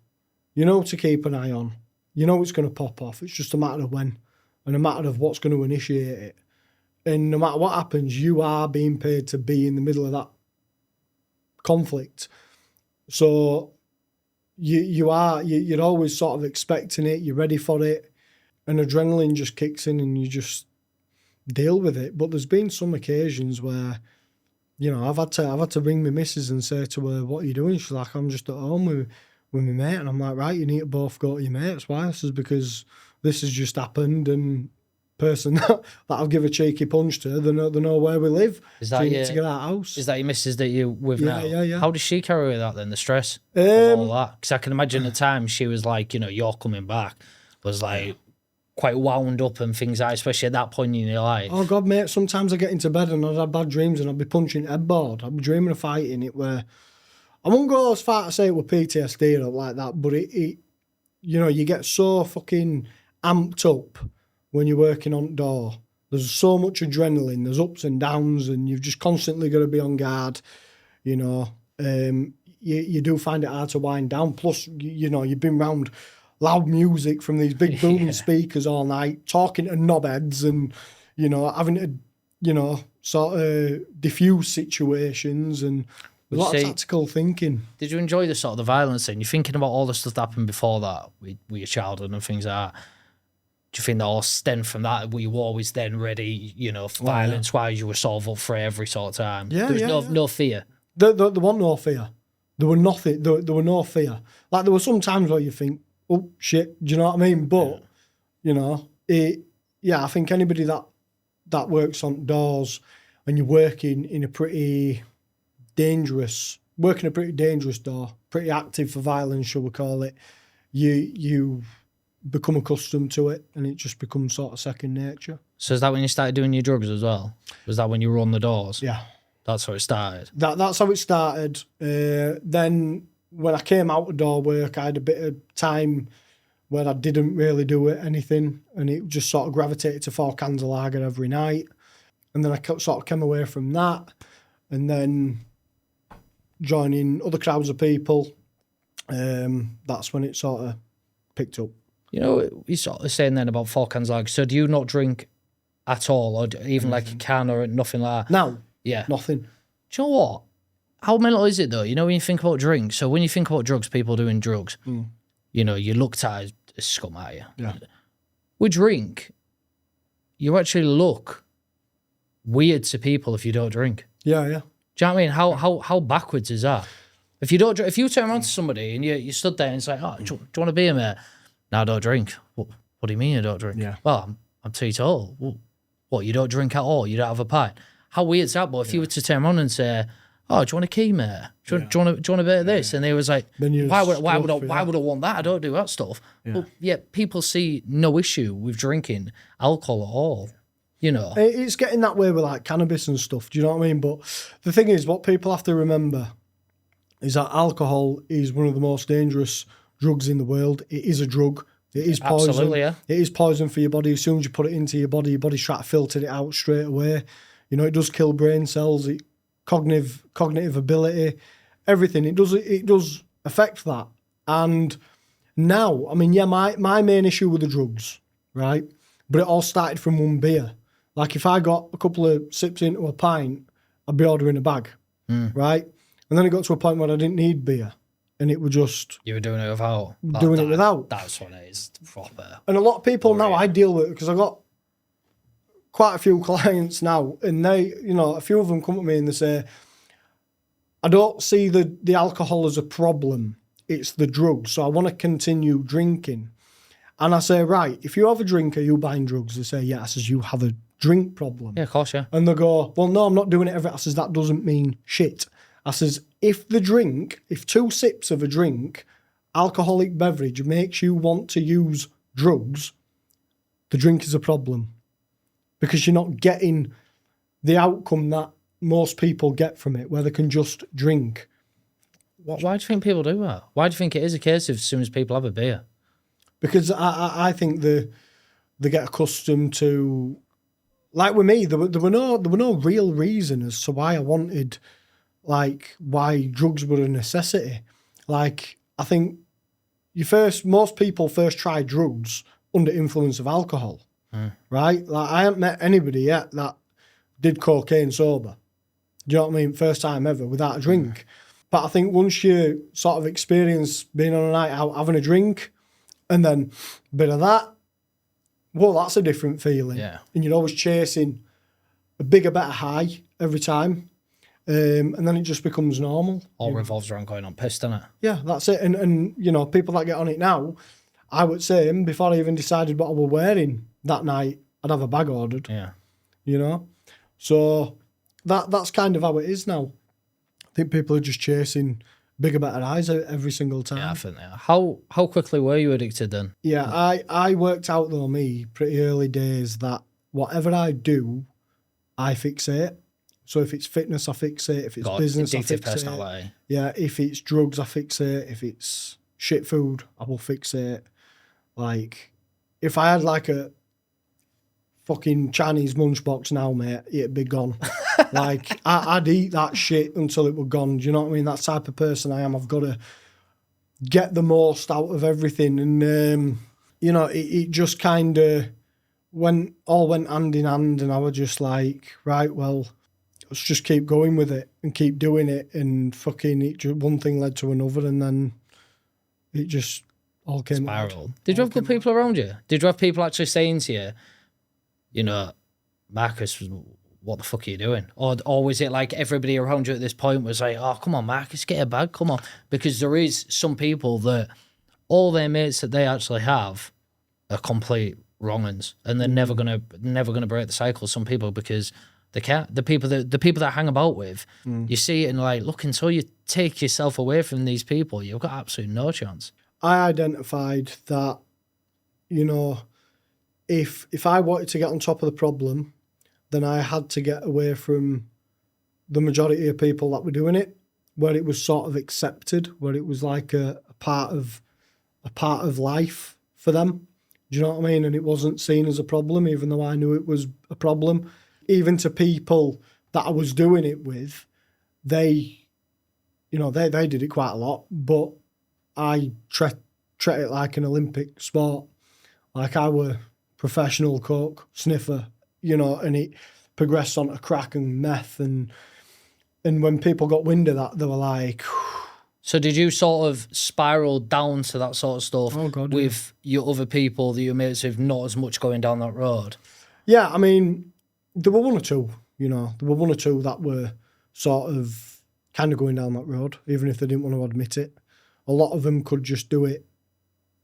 Speaker 2: You know to keep an eye on. You know it's going to pop off. It's just a matter of when and a matter of what's going to initiate it. And no matter what happens, you are being paid to be in the middle of that conflict. So you're always sort of expecting it, you're ready for it, and adrenaline just kicks in and you just deal with it. But there's been some occasions where, you know, I've had to ring my missus and say to her, what are you doing? She's like, I'm just at home with my mate. And I'm like, right, you need to both go to your mates. Why? This is because this has just happened, and person that I'll give a cheeky punch to, they know where we live.
Speaker 1: Is that
Speaker 2: so you need to get out of the house.
Speaker 1: Is that your missus that you with now?
Speaker 2: Yeah.
Speaker 1: How does she carry with that then, the stress of all that? Because I can imagine at times she was like, you know, you're coming back, was like quite wound up and things like that, especially at that point in your life.
Speaker 2: Oh God, mate, sometimes I get into bed and I'd have bad dreams and I'd be punching headboard. I'd be dreaming of fighting it where I won't go as far to say it with PTSD or like that, but it you know, you get so fucking amped up when you're working on door. There's so much adrenaline, there's ups and downs, and you've just constantly got to be on guard, you know. You do find it hard to wind down. Plus, you know, you've been round loud music from these big booming speakers all night, talking to knobheads and, you know, having to, you know, sort of diffuse situations and a lot of tactical thinking.
Speaker 1: Did you enjoy the sort of the violence thing? You're thinking about all the stuff that happened before that with your childhood and things like that. Do you think that all stemmed from that? Were you always then ready, you know, for violence while you were sort of up for every sort of time?
Speaker 2: Yeah,
Speaker 1: there was no fear.
Speaker 2: There was no fear. There were nothing. There were no fear. Like there were some times where you think, oh shit, do you know what I mean? But you know, I think anybody that works on doors and you're working in a pretty dangerous door, pretty active for violence, shall we call it, you become accustomed to it and it just becomes sort of second nature.
Speaker 1: So is that when you started doing your drugs as well? Was that when you were on the doors?
Speaker 2: Yeah.
Speaker 1: That's how it started?
Speaker 2: That's how it started. Then when I came out of door work, I had a bit of time where I didn't really do anything and it just sort of gravitated to 4 cans of lager every night. And then I sort of came away from that and then joining other crowds of people. That's when it sort of picked up.
Speaker 1: You know, you're sort of saying then about 4 cans of lager. So do you not drink at all or even like a can or nothing like that?
Speaker 2: No.
Speaker 1: Yeah.
Speaker 2: Nothing.
Speaker 1: Do you know what? How mental is it though? You know, when you think about drinks, so when you think about drugs, people doing drugs, you know, you look at as scum at you.
Speaker 2: Yeah.
Speaker 1: With drink, you actually look weird to people if you don't drink.
Speaker 2: Yeah.
Speaker 1: Do you know what I mean? How backwards is that? If you don't, if you turn around to somebody and you stood there and it's like, oh, do you want a beer, mate? No, I don't drink. What do you mean you don't drink?
Speaker 2: Yeah.
Speaker 1: Well, I'm teetotal. What, you don't drink at all? You don't have a pint? How weird is that? But if you were to turn around and say, oh, do you want a key, mate? Do you want a bit of this? And they was like, why would I want that? I don't do that stuff. Yeah. But yet people see no issue with drinking alcohol at all. You know,
Speaker 2: it's getting that way with like cannabis and stuff. Do you know what I mean? But the thing is, what people have to remember is that alcohol is one of the most dangerous drugs in the world. It is a drug. It is poison.
Speaker 1: Absolutely, yeah.
Speaker 2: It is poison for your body. As soon as you put it into your body's trying to filter it out straight away. You know, it does kill brain cells, cognitive ability, everything. It does affect that. And now, I mean, yeah, my main issue with the drugs, right? But it all started from one beer. Like if I got a couple of sips into a pint, I'd be ordering a bag, right? And then it got to a point where I didn't need beer. And it was just...
Speaker 1: You were doing it without?
Speaker 2: It without.
Speaker 1: That's what it is, proper.
Speaker 2: And a lot of people now I deal with, because I got quite a few clients now, and they, you know, a few of them come to me and they say, I don't see the alcohol as a problem. It's the drugs. So I want to continue drinking. And I say, right, if you have a drink, are you buying drugs? They say, yeah. I says, you have a drink problem.
Speaker 1: Yeah, of course, yeah.
Speaker 2: And they go, well, no, I'm not doing it I says, that doesn't mean shit. I says, if 2 sips of a drink, alcoholic beverage, makes you want to use drugs, the drink is a problem. Because you're not getting the outcome that most people get from it, where they can just drink.
Speaker 1: Why do you think people do that? Why do you think it is a case of as soon as people have a beer?
Speaker 2: Because I think they get accustomed to, like with me, there were no real reason as to why I wanted, like why drugs were a necessity. Like I think most people first try drugs under influence of alcohol, right? Like I haven't met anybody yet that did cocaine sober. Do you know what I mean? First time ever without a drink. But I think once you sort of experience being on a night out, having a drink, and then a bit of that, well, that's a different feeling.
Speaker 1: Yeah. And
Speaker 2: you're always chasing a bigger, better high every time. And then it just becomes normal.
Speaker 1: All revolves around going on piss, doesn't it?
Speaker 2: Yeah, that's it. And you know, people that get on it now, I would say, before I even decided what I was wearing that night, I'd have a bag ordered.
Speaker 1: Yeah.
Speaker 2: You know? So that's kind of how it is now. I think people are just chasing bigger, better highs every single time.
Speaker 1: Yeah, I think they are. How quickly were you addicted then?
Speaker 2: Yeah, I worked out though, pretty early days, that whatever I do, I fixate. So if it's fitness, I fix it. If it's
Speaker 1: Got
Speaker 2: business, I
Speaker 1: addictive
Speaker 2: fix
Speaker 1: personality.
Speaker 2: it. Yeah, if it's drugs, I fix it. If it's shit food, I will fix it. Like, if I had like a fucking Chinese lunchbox now, mate, it'd be gone. Like, I'd eat that shit until it were gone. Do you know what I mean? That type of person I am. I've got to get the most out of everything. And, you know, it just kind of all went hand in hand. And I was just like, right, well, let's just keep going with it and keep doing it. And fucking one thing led to another. And then it just all came
Speaker 1: Spiral. Did you have good people around you? Did you have people actually saying to you, you know, Marcus, what the fuck are you doing? Or was it like everybody around you at this point was like, oh, come on, Marcus, get a bag, come on. Because there is some people that all their mates that they actually have are complete wrong uns, and they're never gonna break the cycle. Some people, because they can't. The people that hang about with, you see it and like, look, until you take yourself away from these people, you've got absolutely no chance.
Speaker 2: I identified that, you know, if I wanted to get on top of the problem, then I had to get away from the majority of people that were doing it, where it was sort of accepted, where it was like a part of life for them. Do you know what I mean? And it wasn't seen as a problem, even though I knew it was a problem. Even to people that I was doing it with, they did it quite a lot, but I treat it like an Olympic sport. Like, I were professional coke sniffer, you know, and it progressed on to crack and meth. And when people got wind of that, they were like...
Speaker 1: So did you sort of spiral down to that sort of stuff with your other people that you mates with not as much going down that road?
Speaker 2: Yeah, I mean, there were one or two, you know, that were sort of kind of going down that road, even if they didn't want to admit it. A lot of them could just do it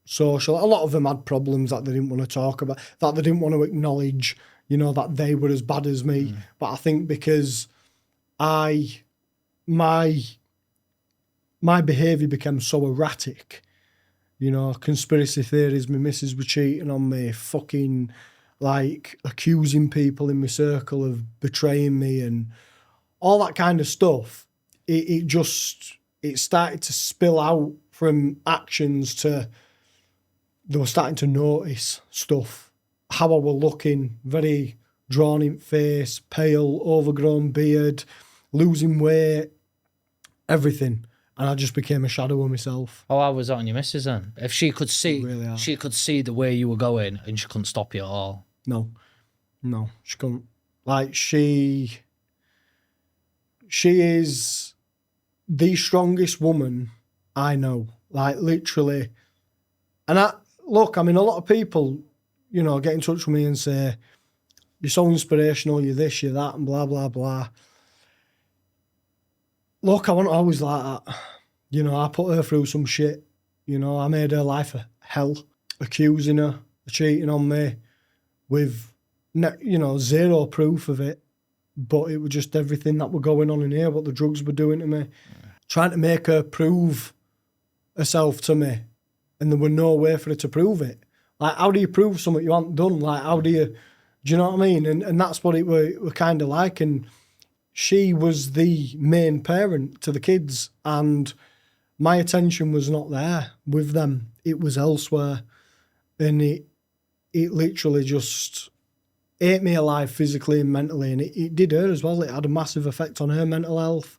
Speaker 2: social. A lot of them had problems that they didn't want to talk about, that they didn't want to acknowledge, you know, that they were as bad as me. But I think because my behaviour became so erratic, you know, conspiracy theories, my missus were cheating on me, fucking like accusing people in my circle of betraying me and all that kind of stuff. It started to spill out from actions to, they were starting to notice stuff, how I was looking, very drawn in face, pale, overgrown beard, losing weight, everything. And I just became a shadow of myself.
Speaker 1: Oh, how was that on your missus then? If she could see, really she could see the way you were going and she couldn't stop you at all.
Speaker 2: No, she couldn't. Like, she is the strongest woman I know. Like, literally. And a lot of people, you know, get in touch with me and say, you're so inspirational, you're this, you're that, and blah, blah, blah. Look, I wasn't always like that. You know, I put her through some shit. You know, I made her life a hell, accusing her of cheating on me with, you know, zero proof of it. But it was just everything that were going on in here, what the drugs were doing to me. Trying to make her prove herself to me. And there were no way for her to prove it. Like, how do you prove something you haven't done? Like, do you know what I mean? And that's what it were kind of like. And she was the main parent to the kids, and my attention was not there with them. It was elsewhere. And it literally just ate me alive physically and mentally. And it did her as well. It had a massive effect on her mental health.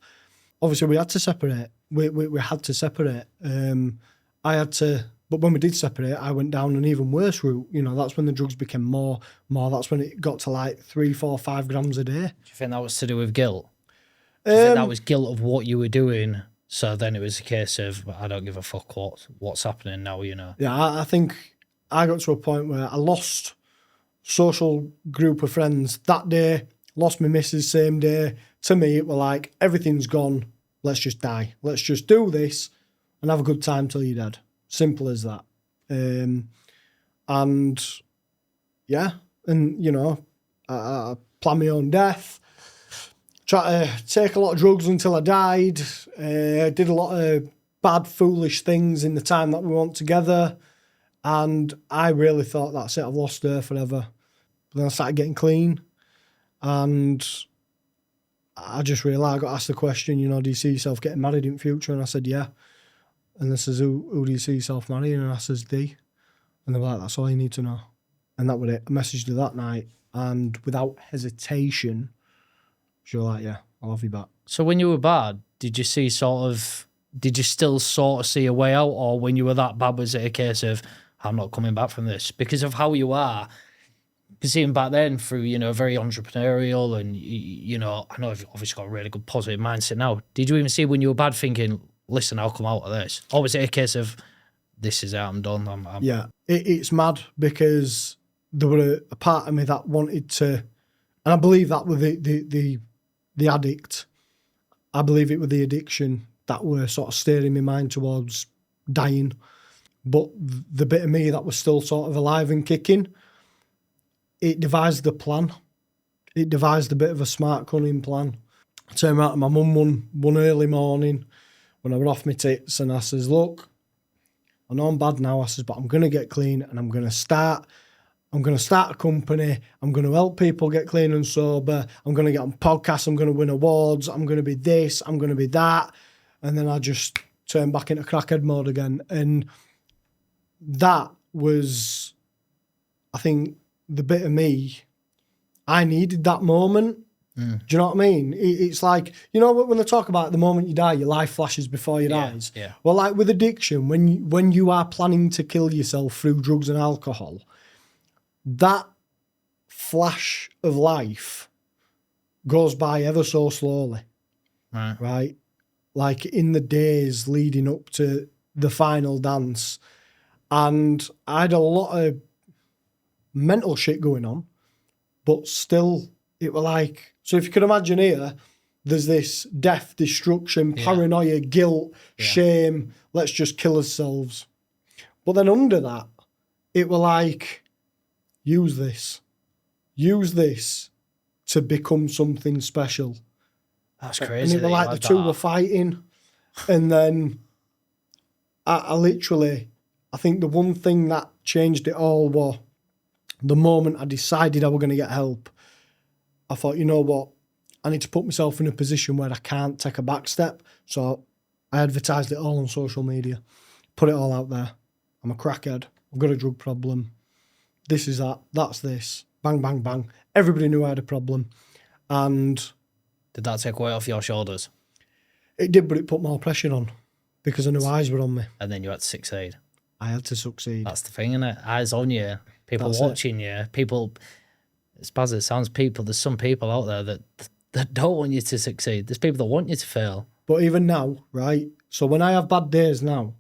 Speaker 2: Obviously, we had to separate. We had to separate. But when we did separate, I went down an even worse route. You know, that's when the drugs became more. That's when it got to like 3, 4, 5 grams a day.
Speaker 1: Do you think that was to do with guilt? Do you think that was guilt of what you were doing? So then it was a case of, I don't give a fuck what's happening now, you know?
Speaker 2: Yeah, I think I got to a point where I lost social group of friends that day, lost my missus same day. To me, it was like, everything's gone. Let's just die. Let's just do this and have a good time till you're dead. Simple as that. And yeah, and you know, I planned my own death. Tried to take a lot of drugs until I died. Did a lot of bad, foolish things in the time that we weren't together. And I really thought, that's it, I've lost her forever. But then I started getting clean. And I just realised I got asked the question, you know, do you see yourself getting married in future? And I said, yeah. And they says, who do you see yourself marrying? And I says, D. And they were like, that's all you need to know. And that was it. I messaged her that night, and without hesitation, she was like, yeah, I'll have you back.
Speaker 1: So when you were bad, did you still sort of see a way out? Or when you were that bad, was it a case of, I'm not coming back from this? Because of how you are, because even back then through, you know, very entrepreneurial and, you know, I know you've obviously got a really good positive mindset now. Did you even see when you were bad thinking, listen, I'll come out of this? Or was it a case of, this is it, I'm done?
Speaker 2: Yeah, it's mad because there were a part of me that wanted to, and I believe that with the addict, I believe it was the addiction that were sort of steering my mind towards dying. But the bit of me that was still sort of alive and kicking, it devised the plan. It devised a bit of a smart, cunning plan. I turned around to my mum one early morning when I was off my tits, and I says, look, I know I'm bad now, I says, but I'm going to get clean, and I'm going to start a company. I'm going to help people get clean and sober. I'm going to get on podcasts. I'm going to win awards. I'm going to be this. I'm going to be that. And then I just turned back into crackhead mode again. And that was, I think, the bit of me, I needed that moment. Do you know what I mean? It's like, you know, when they talk about the moment you die, your life flashes before your eyes.
Speaker 1: Yeah.
Speaker 2: Well, like with addiction, when you are planning to kill yourself through drugs and alcohol, that flash of life goes by ever so slowly. Right? Like in the days leading up to the final dance. And I had a lot of mental shit going on, but still it were like, so if you can imagine here, there's this death, destruction, paranoia, guilt, shame, let's just kill ourselves. But then under that, it were like, use this to become something special.
Speaker 1: That's crazy.
Speaker 2: And it were like the two were fighting. And then I literally, I think the one thing that changed it all was the moment I decided I was going to get help. I thought, you know what? I need to put myself in a position where I can't take a back step. So I advertised it all on social media, put it all out there. I'm a crackhead. I've got a drug problem. This is that. That's this. Bang, bang, bang. Everybody knew I had a problem. And
Speaker 1: did that take weight off your shoulders?
Speaker 2: It did, but it put more pressure on because I knew eyes were on me.
Speaker 1: And then you had to succeed.
Speaker 2: I had to succeed.
Speaker 1: That's the thing, isn't it? Eyes on you. People watching you. People, as bad as it sounds, there's some people out there that don't want you to succeed. There's people that want you to fail.
Speaker 2: But even now, right? So when I have bad days now,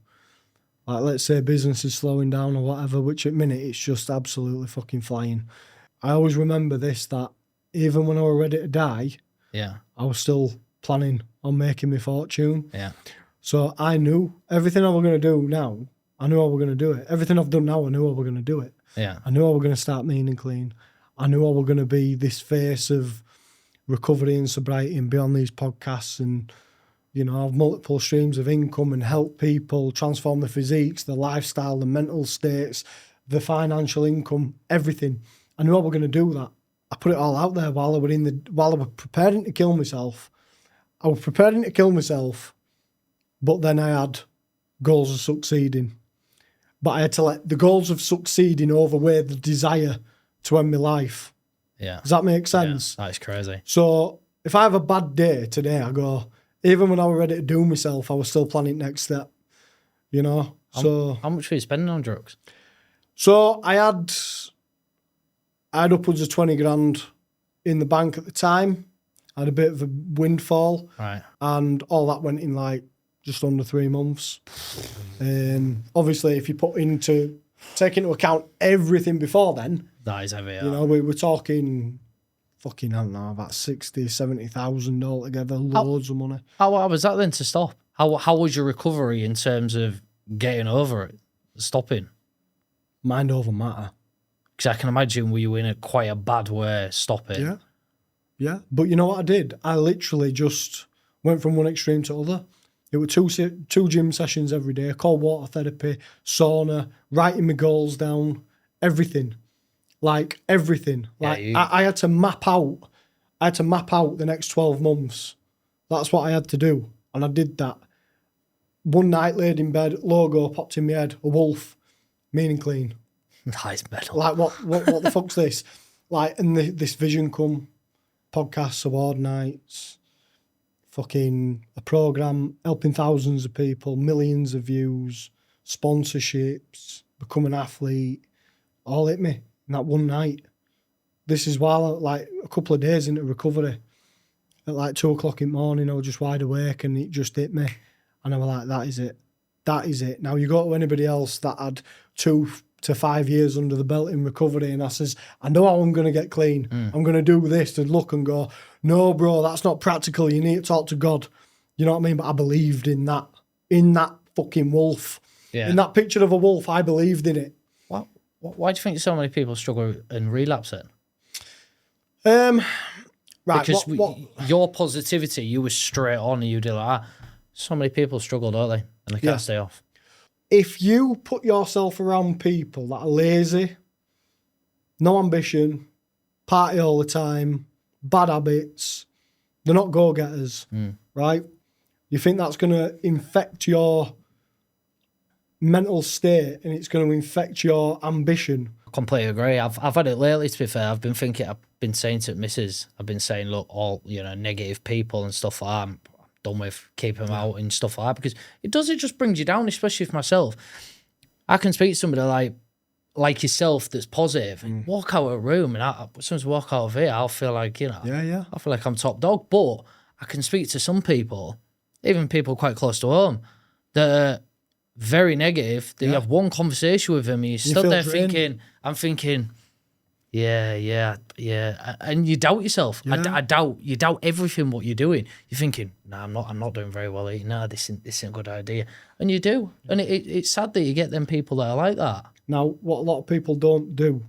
Speaker 2: like let's say business is slowing down or whatever, which at minute it's just absolutely fucking flying. I always remember this, that even when I was ready to die, I was still planning on making my fortune.
Speaker 1: Yeah.
Speaker 2: So I knew everything I was going to do now, I knew I was going to do it. Everything I've done now, I knew I was going to do it.
Speaker 1: Yeah.
Speaker 2: I knew I was going to start mean and clean. I knew I was going to be this face of recovery and sobriety and be on these podcasts and, you know, have multiple streams of income and help people transform their physiques, their lifestyle, the mental states, the financial income, everything. I knew I was going to do that. I put it all out there while I was preparing to kill myself. I was preparing to kill myself, but then I had goals of succeeding. But I had to let the goals of succeeding overweigh the desire to end my life.
Speaker 1: Yeah.
Speaker 2: Does that make sense?
Speaker 1: Yeah, that is crazy.
Speaker 2: So if I have a bad day today, I go, even when I was ready to do myself, I was still planning next step, you know?
Speaker 1: How much were you spending on drugs?
Speaker 2: So I had upwards of 20 grand in the bank at the time. I had a bit of a windfall.
Speaker 1: Right.
Speaker 2: And all that went in like just under 3 months. Obviously, if you take into account everything before then,
Speaker 1: that is heavy.
Speaker 2: You know, we were talking fucking, I don't know, about 60,000, 70,000 altogether, loads of money.
Speaker 1: How was that then to stop? How was your recovery in terms of getting over it, stopping?
Speaker 2: Mind over matter.
Speaker 1: Because I can imagine were you in quite a bad way stopping.
Speaker 2: Yeah. But you know what I did? I literally just went from one extreme to other. It were two gym sessions every day, cold water therapy, sauna, writing my goals down, everything. Like everything. Like I had to map out I had to map out the next 12 months. That's what I had to do. And I did that. One night, laid in bed, logo popped in my head, a wolf, meaning clean.
Speaker 1: Nice medal.
Speaker 2: Like, what the fuck's this? Like, and this vision come, podcasts, award nights, fucking a program, helping thousands of people, millions of views, sponsorships, become an athlete, all hit me in that one night. This is while, like, a couple of days into recovery. At like 2 o'clock in the morning, I was just wide awake and it just hit me. And I was like, that is it. That is it. Now, you go to anybody else that had 2 to 5 years under the belt in recovery and I says, I know how I'm going to get clean. I'm going to do this, and look and go, no, bro, that's not practical. You need to talk to God. You know what I mean? But I believed in that fucking wolf.
Speaker 1: Yeah.
Speaker 2: In that picture of a wolf, I believed in it.
Speaker 1: Why do you think so many people struggle and relapse it?
Speaker 2: Right.
Speaker 1: Because your positivity, you were straight on and you did like that. So many people struggle, don't they? And they can't stay off.
Speaker 2: If you put yourself around people that are lazy, no ambition, party all the time, bad habits, they're not go-getters, right? You think that's going to infect your mental state and it's going to infect your ambition.
Speaker 1: Completely agree. I've had it lately, to be fair. I've been saying to missus, I've been saying, look, all, negative people and stuff like that, I'm done with, keep them out and stuff like that, because it just brings you down, especially for myself. I can speak to somebody like yourself that's positive and walk out of a room, and as soon as I walk out of here, I'll feel like, I feel like I'm top dog. But I can speak to some people, even people quite close to home, that are very negative. That you have one conversation with them and you're still there thinking, I'm thinking, yeah, and you doubt yourself. Yeah. You doubt everything what you're doing. You're thinking, I'm not doing very well here. No, this isn't a good idea, and you do. And it's sad that you get them people that are like that.
Speaker 2: Now, what a lot of people don't do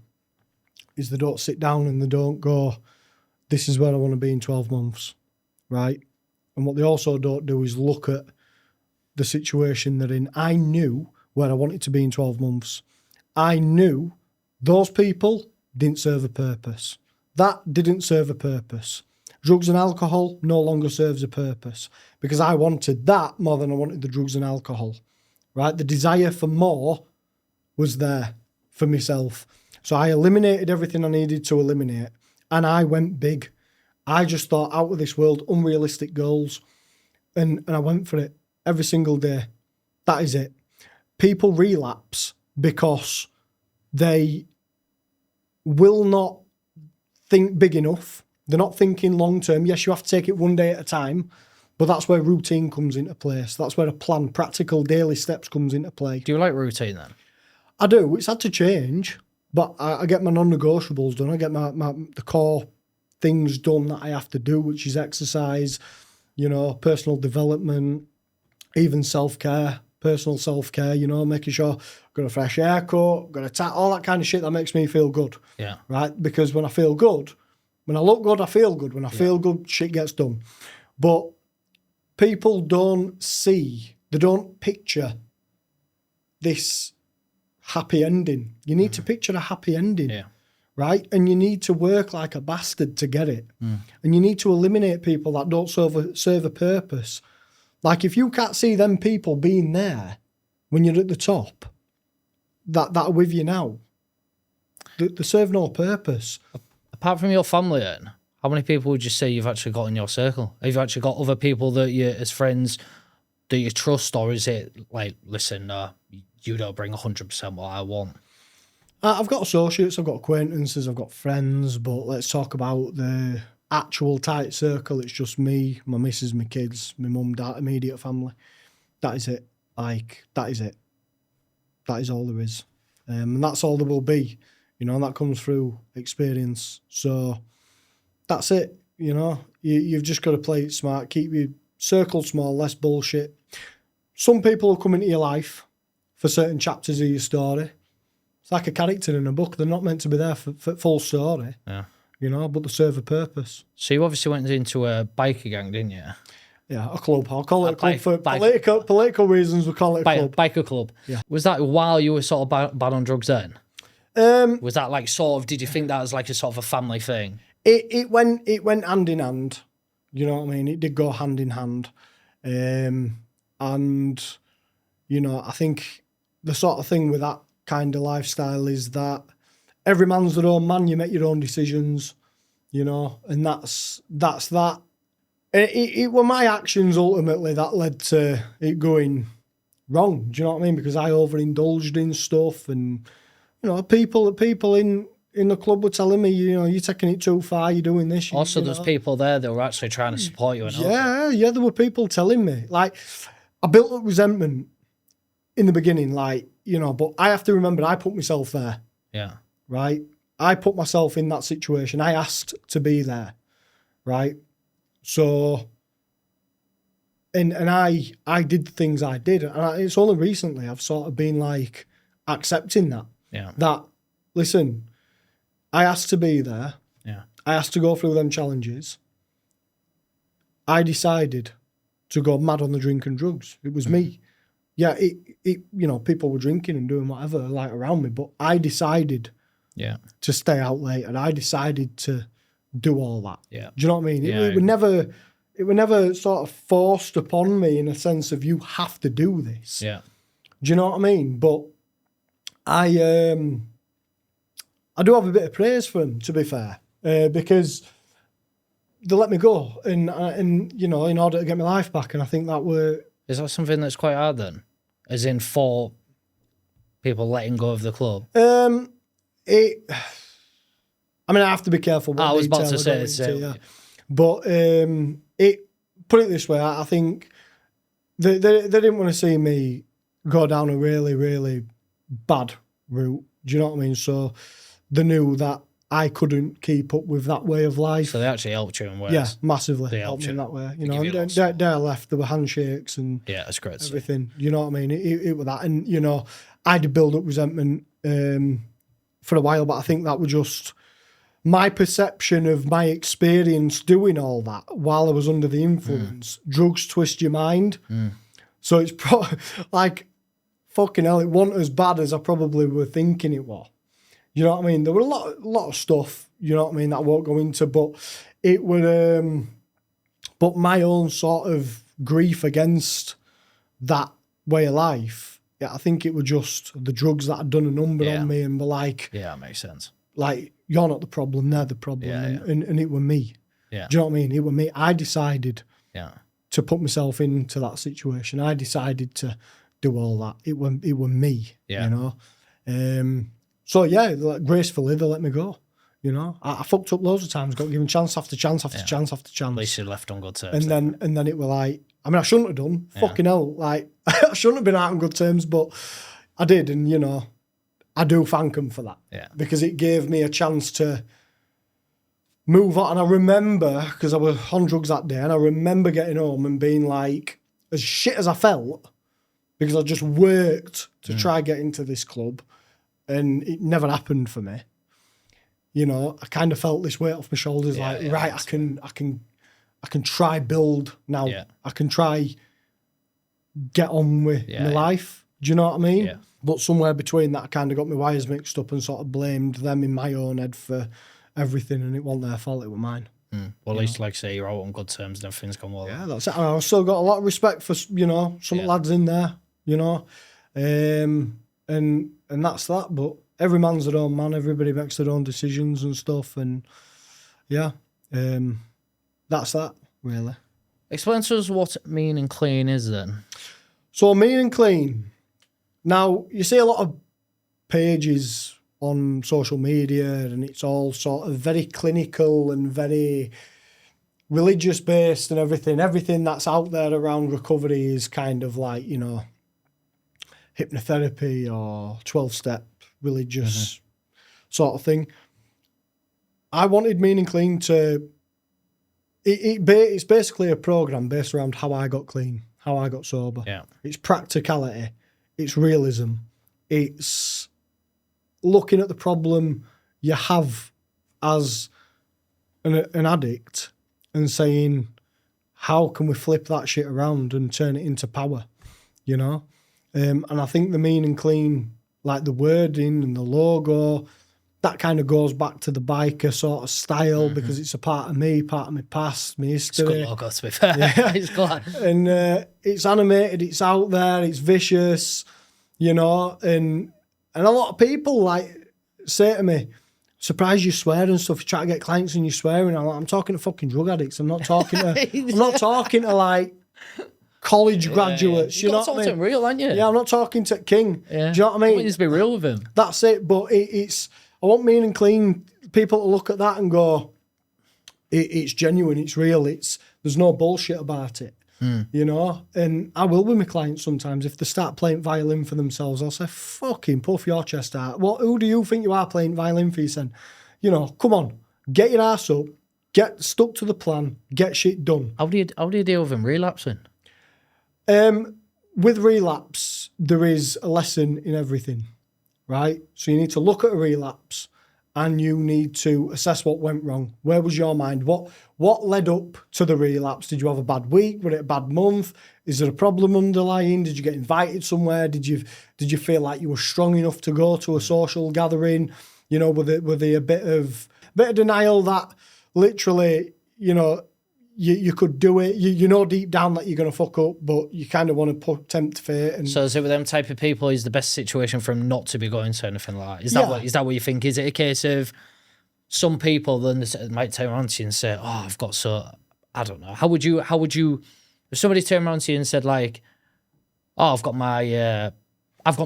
Speaker 2: is they don't sit down and they don't go, this is where I want to be in 12 months, right? And what they also don't do is look at the situation they're in. I knew where I wanted to be in 12 months. I knew those people didn't serve a purpose. That didn't serve a purpose. Drugs and alcohol no longer serves a purpose, because I wanted that more than I wanted the drugs and alcohol, right? The desire for more was there for myself. So I eliminated everything I needed to eliminate, and I went big. I just thought out of this world, unrealistic goals, and I went for it every single day. That is it. People relapse because they will not think big enough. They're not thinking long term. Yes, you have to take it one day at a time, but that's where routine comes into place. That's where a plan, practical daily steps comes into play.
Speaker 1: Do you like routine then?
Speaker 2: I do. It's had to change, but I get my non-negotiables done. I get the core things done that I have to do, which is exercise, personal development, even self-care, personal self-care, making sure I've got a fresh haircut, got all that kind of shit that makes me feel good.
Speaker 1: Yeah.
Speaker 2: Right? Because when I feel good, when I look good, I feel good. When I feel good, shit gets done. But people don't picture this happy ending. You need to picture a happy ending, right? And you need to work like a bastard to get it. And you need to eliminate people that don't serve a purpose. Like, if you can't see them people being there when you're at the top, that are with you now, they serve no purpose.
Speaker 1: Apart from your family then, how many people would you say you've actually got in your circle? Have you actually got other people that you, as friends, that you trust, or is it like, listen, you don't bring 100% what I want?
Speaker 2: I've got associates, I've got acquaintances, I've got friends, but let's talk about the actual tight circle. It's just me, my missus, my kids, my mum, dad, immediate family. That is it. That is it. That is all there is. And that's all there will be, and that comes through experience. So that's it, You've just got to play it smart, keep your circle small, less bullshit. Some people will come into your life for certain chapters of your story. It's like a character in a book. They're not meant to be there for full story.
Speaker 1: Yeah.
Speaker 2: But they serve a purpose.
Speaker 1: So you obviously went into a biker gang, didn't you?
Speaker 2: Yeah, a club. I'll call it a club for political reasons. We call it a club.
Speaker 1: Biker club.
Speaker 2: Yeah.
Speaker 1: Was that while you were sort of bad on drugs then? Was that like sort of, did you think that was like a sort of a family thing?
Speaker 2: It went hand in hand. You know what I mean? It did go hand in hand. And, you know, I think the sort of thing with that kind of lifestyle is that every man's their own man. You make your own decisions, you know, and that's that. It were my actions ultimately that led to it going wrong. Do you know what I mean? Because I overindulged in stuff, and you know, people in the club were telling me, you know, you're taking it too far. You're doing this.
Speaker 1: Also, there's people there that were actually trying to support you.
Speaker 2: Yeah. There were people telling me. Like, I built up resentment in the beginning, like, you know, but I have to remember I put myself there.
Speaker 1: Yeah.
Speaker 2: Right. I put myself in that situation. I asked to be there. Right. So, and I did the things I did. And it's only recently I've sort of been like accepting that.
Speaker 1: Yeah.
Speaker 2: That, listen, I asked to be there.
Speaker 1: Yeah.
Speaker 2: I asked to go through them challenges. I decided to go mad on the drink and drugs. It was me. Yeah, it you know, people were drinking and doing whatever like around me, but I decided to stay out late, and I decided to do all that.
Speaker 1: Yeah.
Speaker 2: Do you know what I mean? It were never sort of forced upon me in a sense of you have to do this.
Speaker 1: Yeah.
Speaker 2: Do you know what I mean? But I do have a bit of praise for them, to be fair, because they let me go and you know, in order to get my life back, and I think that were...
Speaker 1: Is that something that's quite hard then? As in for people letting go of the club?
Speaker 2: I mean, I have to be careful what
Speaker 1: I was about to
Speaker 2: detail I go
Speaker 1: say,
Speaker 2: into, yeah. But put it this way, I think they didn't want to see me go down a really, really bad route. Do you know what I mean? So they knew that I couldn't keep up with that way of life.
Speaker 1: So they actually helped you in ways.
Speaker 2: Yeah, massively.
Speaker 1: They
Speaker 2: helped me in that way. You
Speaker 1: They
Speaker 2: know,
Speaker 1: give you
Speaker 2: and
Speaker 1: lots.
Speaker 2: day I left, there were handshakes and
Speaker 1: Yeah, that's great to see.
Speaker 2: everything. You know what I mean? It was that. And, you know, I did build up resentment for a while, but I think that was just my perception of my experience doing all that while I was under the influence. Drugs twist your mind. So it's like, fucking hell, it wasn't as bad as I probably were thinking it was. You know what I mean? There were a lot of stuff, you know what I mean, that I won't go into, but it would, but my own sort of grief against that way of life, I think it was just the drugs that had done a number on me and were like...
Speaker 1: Yeah, that makes sense.
Speaker 2: Like, you're not the problem, they're the problem. And it were me.
Speaker 1: Yeah.
Speaker 2: Do you know what I mean? It were me. I decided to put myself into that situation. I decided to do all that. It were me, you know? So, yeah, like, gracefully, they let me go. You know? I fucked up loads of times, got given chance after chance after chance after chance.
Speaker 1: At least you left on good terms.
Speaker 2: And then it were like, I mean, I shouldn't have done. Fucking hell. Like, I shouldn't have been out on good terms, but I did. And, you know, I do thank them for that.
Speaker 1: Yeah.
Speaker 2: Because it gave me a chance to move on. And I remember, because I was on drugs that day, and I remember getting home and being like, as shit as I felt, because I just worked to try get into this club, and it never happened for me. You know, I kind of felt this weight off my shoulders, right, I can try build now. Yeah. I can try get on with my life. Do you know what I mean?
Speaker 1: Yeah.
Speaker 2: But somewhere between that, I kind of got my wires mixed up and sort of blamed them in my own head for everything, and it wasn't their fault, it was mine.
Speaker 1: Well, at least, like I say, you're out on good terms and everything's gone well.
Speaker 2: Yeah, that's it. And I've still got a lot of respect for, you know, some lads in there, you know. And that's that. But every man's their own man. Everybody makes their own decisions and stuff. And, that's that, really.
Speaker 1: Explain to us what mean and clean is then.
Speaker 2: So, mean and clean. Now, you see a lot of pages on social media, and it's all sort of very clinical and very religious based and everything. Everything that's out there around recovery is kind of like, you know, hypnotherapy or 12-step religious sort of thing. I wanted Mean and Clean to... It's basically a program based around how I got clean, how I got sober.
Speaker 1: Yeah.
Speaker 2: It's practicality. It's realism. It's looking at the problem you have as an addict and saying, how can we flip that shit around and turn it into power, you know? And I think the Mean and Clean like the wording and the logo, that kind of goes back to the biker sort of style because it's a part of me, part of my past, my history.
Speaker 1: It's a good logo, to be fair.
Speaker 2: Yeah.
Speaker 1: It's glad.
Speaker 2: And it's animated, it's out there, it's vicious, you know, and a lot of people like say to me, surprised you swear and stuff, you try to get clients and you're swearing. I'm talking to fucking drug addicts. I'm not talking to like college graduates.
Speaker 1: You
Speaker 2: You know
Speaker 1: got to
Speaker 2: what I
Speaker 1: talk to
Speaker 2: mean?
Speaker 1: him real, aren't you?
Speaker 2: Yeah, I'm not talking to King.
Speaker 1: Yeah.
Speaker 2: Do you know what I
Speaker 1: I
Speaker 2: mean?
Speaker 1: want you to be real with him.
Speaker 2: That's it. But it's I want mean and clean people to look at that and go, it's genuine, it's real, there's no bullshit about it. You know, and I will with my clients sometimes. If they start playing violin for themselves, I'll say, fucking puff your chest out. Who do you think you are playing violin for? You said, you know, come on, get your ass up, get stuck to the plan, get shit done.
Speaker 1: How do you deal with him relapsing?
Speaker 2: With relapse, there is a lesson in everything, right? So you need to look at a relapse and you need to assess what went wrong. Where was your mind? What led up to the relapse? Did you have a bad week? Was it a bad month? Is there a problem underlying? Did you get invited somewhere? Did you feel like you were strong enough to go to a social gathering? You know, were there a bit of denial that literally, you know, you could do it. You know deep down that you're going to fuck up, but you kind of want to tempt fate. And
Speaker 1: So is it with them type of people, is the best situation for him not to be going to anything like that? Is that what you think? Is it a case of some people then might turn around to you and say, oh, I've got I don't know. How would you, if somebody turned around to you and said like, oh, I've got my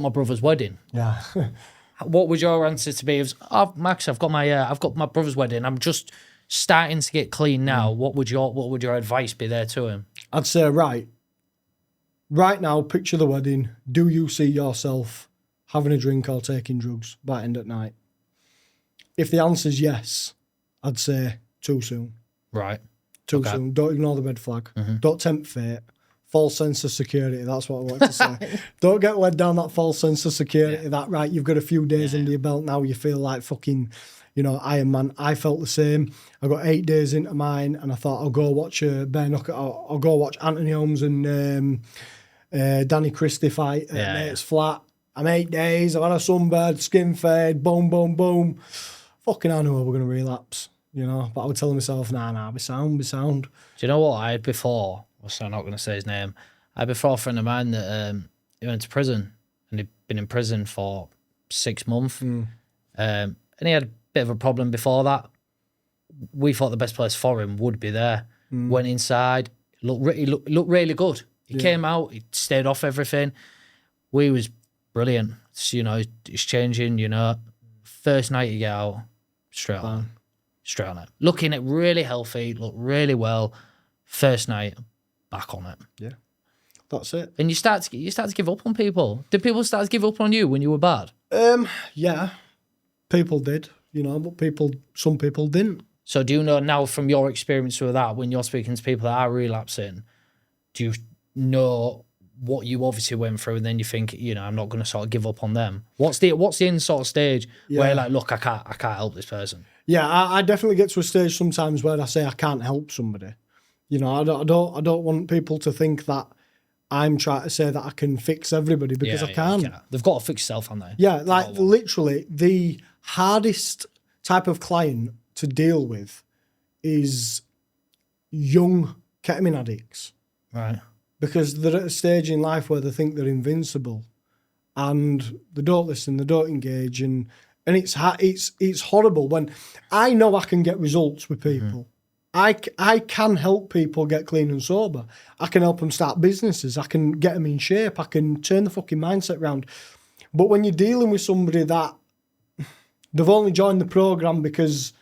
Speaker 1: brother's wedding.
Speaker 2: yeah.
Speaker 1: What would your answer to be? Oh, Max, I've got my brother's wedding. I'm just starting to get clean now. What would your advice be there to him?
Speaker 2: I'd say, right now, picture the wedding. Do you see yourself having a drink or taking drugs by end at night? If the answer's yes, I'd say too soon.
Speaker 1: Right.
Speaker 2: Too soon. Don't ignore the red flag. Don't tempt fate. False sense of security. That's what I want to say. Don't get led down that false sense of security that, right, you've got a few days under your belt now, you feel like fucking, you know, Iron Man. I felt the same. I got 8 days into mine and I thought I'll go watch Bare Knuckle. I'll go watch Anthony Holmes and Danny Christie fight at Mate's Flat. I'm 8 days. I've had a sunbed, skin fade, boom, boom, boom. Fucking I know we're going to relapse, you know. But I was telling myself, nah, be sound.
Speaker 1: Do you know what I had before? So I'm not going to say his name. I had before a friend of mine that he went to prison and he'd been in prison for 6 months. And he had a bit of a problem before that. We thought the best place for him would be there. Went inside, looked really good. He came out, he stayed off everything. We was brilliant. So, you know, it's changing, you know. First night you get out, straight on it. Looking at really healthy, looked really well. First night, back on it.
Speaker 2: Yeah, that's it.
Speaker 1: And you start to give up on people. Did people start to give up on you when you were bad?
Speaker 2: Yeah, people did, you know, but some people didn't.
Speaker 1: So do you know now from your experience with that, when you're speaking to people that are relapsing, do you know what you obviously went through and then you think, you know, I'm not going to sort of give up on them? What's the end sort of stage where you're like, look, I can't help this person?
Speaker 2: Yeah, I definitely get to a stage sometimes where I say I can't help somebody. You know, I don't want people to think that I'm trying to say that I can fix everybody because I can't.
Speaker 1: They've got to fix yourself, haven't they?
Speaker 2: Yeah, like literally the hardest type of client to deal with is young ketamine addicts.
Speaker 1: Right.
Speaker 2: Because they're at a stage in life where they think they're invincible and they don't listen, they don't engage, and it's horrible when I know I can get results with people. I can help people get clean and sober. I can help them start businesses. I can get them in shape. I can turn the fucking mindset around. But when you're dealing with somebody that they've only joined the program because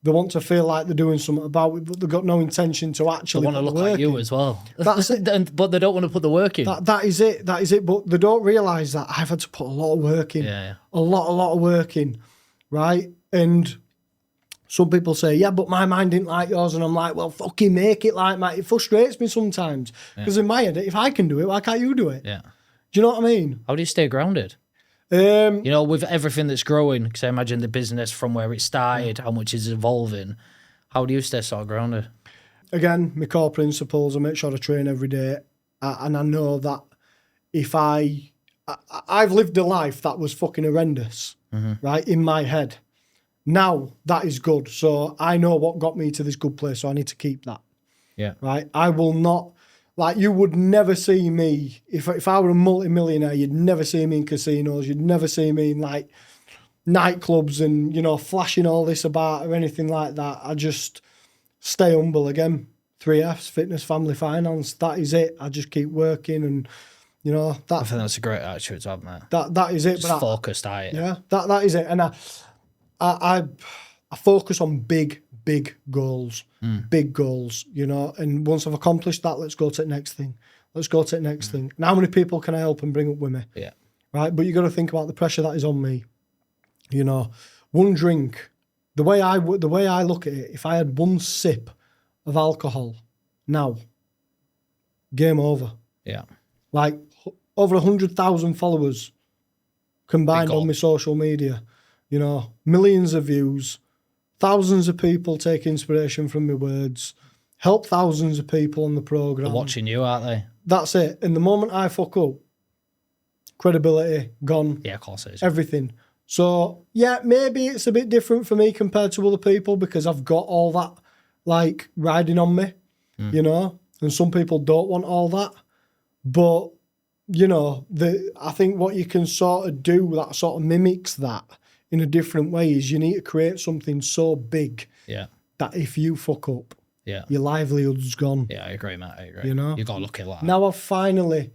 Speaker 2: they want to feel like they're doing something about it, but they've got no intention to actually
Speaker 1: They want to look like you as well.
Speaker 2: That's it.
Speaker 1: But they don't want to put the work in.
Speaker 2: That is it. But they don't realise that I've had to put a lot of work in.
Speaker 1: Yeah.
Speaker 2: A lot of work in, right? And some people say, yeah, but my mind didn't like yours. And I'm like, well, fucking make it like mine. It frustrates me sometimes. Because in my head, if I can do it, why can't you do it?
Speaker 1: Yeah.
Speaker 2: Do you know what I mean?
Speaker 1: How do you stay grounded? You know, with everything that's growing, because I imagine the business from where it started, how much is evolving, how do you stay sort of grounded?
Speaker 2: Again, my core principles, I make sure I train every day. And I know that if I I've lived a life that was fucking horrendous, right, in my head. Now that is good. So I know what got me to this good place, so I need to keep that.
Speaker 1: Yeah.
Speaker 2: Right? I will not, like, you would never see me, if I were a multi-millionaire, you'd never see me in casinos, you'd never see me in, like, nightclubs and, you know, flashing all this about or anything like that. I just stay humble again. 3Fs, fitness, family, finance, that is it. I just keep working and, you know,
Speaker 1: I think that's a great attitude to have, mate.
Speaker 2: That is it.
Speaker 1: Just focused on it.
Speaker 2: Yeah, that is it. And I focus on big goals, big goals, you know, and once I've accomplished that, let's go to the next thing. Let's go to the next thing. And how many people can I help and bring up with me?
Speaker 1: Yeah.
Speaker 2: Right, but you got to think about the pressure that is on me. You know, one drink, the way I look at it, if I had one sip of alcohol now, game over.
Speaker 1: Yeah.
Speaker 2: Like over 100,000 followers combined on my social media, you know, millions of views, thousands of people take inspiration from my words, help thousands of people on the program.
Speaker 1: They're watching you, aren't they?
Speaker 2: That's it. And the moment I fuck up, credibility gone.
Speaker 1: Yeah, of course it is.
Speaker 2: Everything. So yeah, maybe it's a bit different for me compared to other people because I've got all that like riding on me, you know, and some people don't want all that. But, you know, I think what you can sort of do that sort of mimics that in a different way is you need to create something so big that if you fuck up, your livelihood's gone.
Speaker 1: Yeah, I agree, mate. I agree.
Speaker 2: You know?
Speaker 1: You've got to look at that.
Speaker 2: Now I've finally,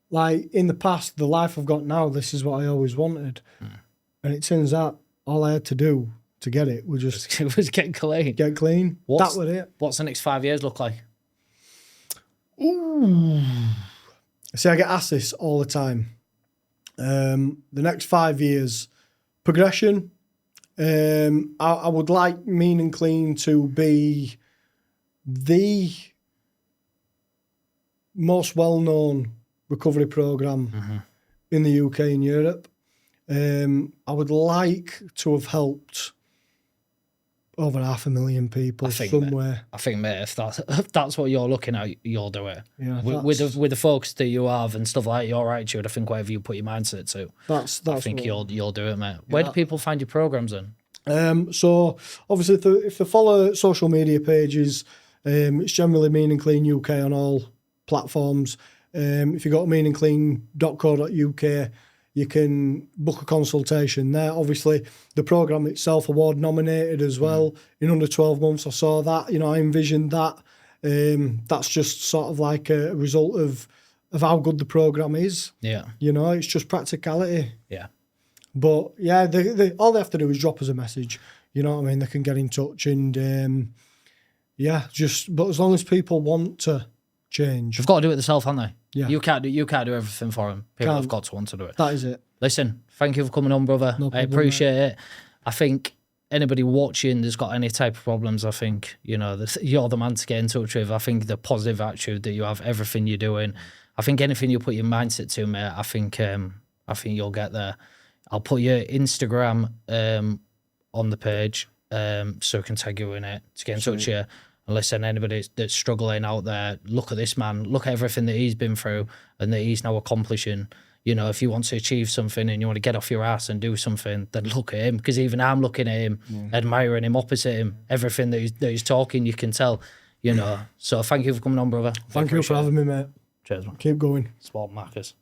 Speaker 2: like in the past, the life I've got now, this is what I always wanted. And it turns out all I had to do to get it was just
Speaker 1: It was getting clean.
Speaker 2: get clean. That was it.
Speaker 1: What's the next 5 years look like?
Speaker 2: Ooh. See, I get asked this all the time. The next 5 years, progression. I would like Mean and Clean to be the most well-known recovery program in the UK and Europe. I would like to have helped over 500,000 people somewhere.
Speaker 1: I think, mate, if that's what you're looking at, you'll do it.
Speaker 2: Yeah,
Speaker 1: with the focus that you have and stuff like your attitude, I think whatever you put your mindset to, I think you'll do it, mate. Where do people find your programs then?
Speaker 2: So obviously, if they follow social media pages, it's generally Mean and Clean UK on all platforms. If you go to meanandclean.co.uk, you can book a consultation there. Obviously, the program itself award nominated as well. In under 12 months, I saw that. You know, I envisioned that. That's just sort of like a result of how good the program is. Yeah. You know, it's just practicality. Yeah. But yeah, all they have to do is drop us a message. You know what I mean? They can get in touch and but as long as people want to change.
Speaker 1: They've got to do it themselves, haven't they?
Speaker 2: Yeah.
Speaker 1: You can't do everything for them. People have got to want to do it.
Speaker 2: That is it.
Speaker 1: Listen, thank you for coming on, brother. No problem, I appreciate it. I think anybody watching that's got any type of problems, I think, you know, you're the man to get in touch with. I think the positive attitude that you have, everything you're doing, I think anything you put your mindset to, mate, I think you'll get there. I'll put your Instagram on the page so I can tag you in it to get in touch with you. And listen, anybody that's struggling out there, look at this man, look at everything that he's been through and that he's now accomplishing. You know, if you want to achieve something and you want to get off your ass and do something, then look at him. Because even I'm looking at him, admiring him, opposite him. Everything that he's talking, you can tell, you know. So thank you for coming on, brother.
Speaker 2: Thank you for having me, mate.
Speaker 1: Cheers, man.
Speaker 2: Keep going.
Speaker 1: Sport Marcus.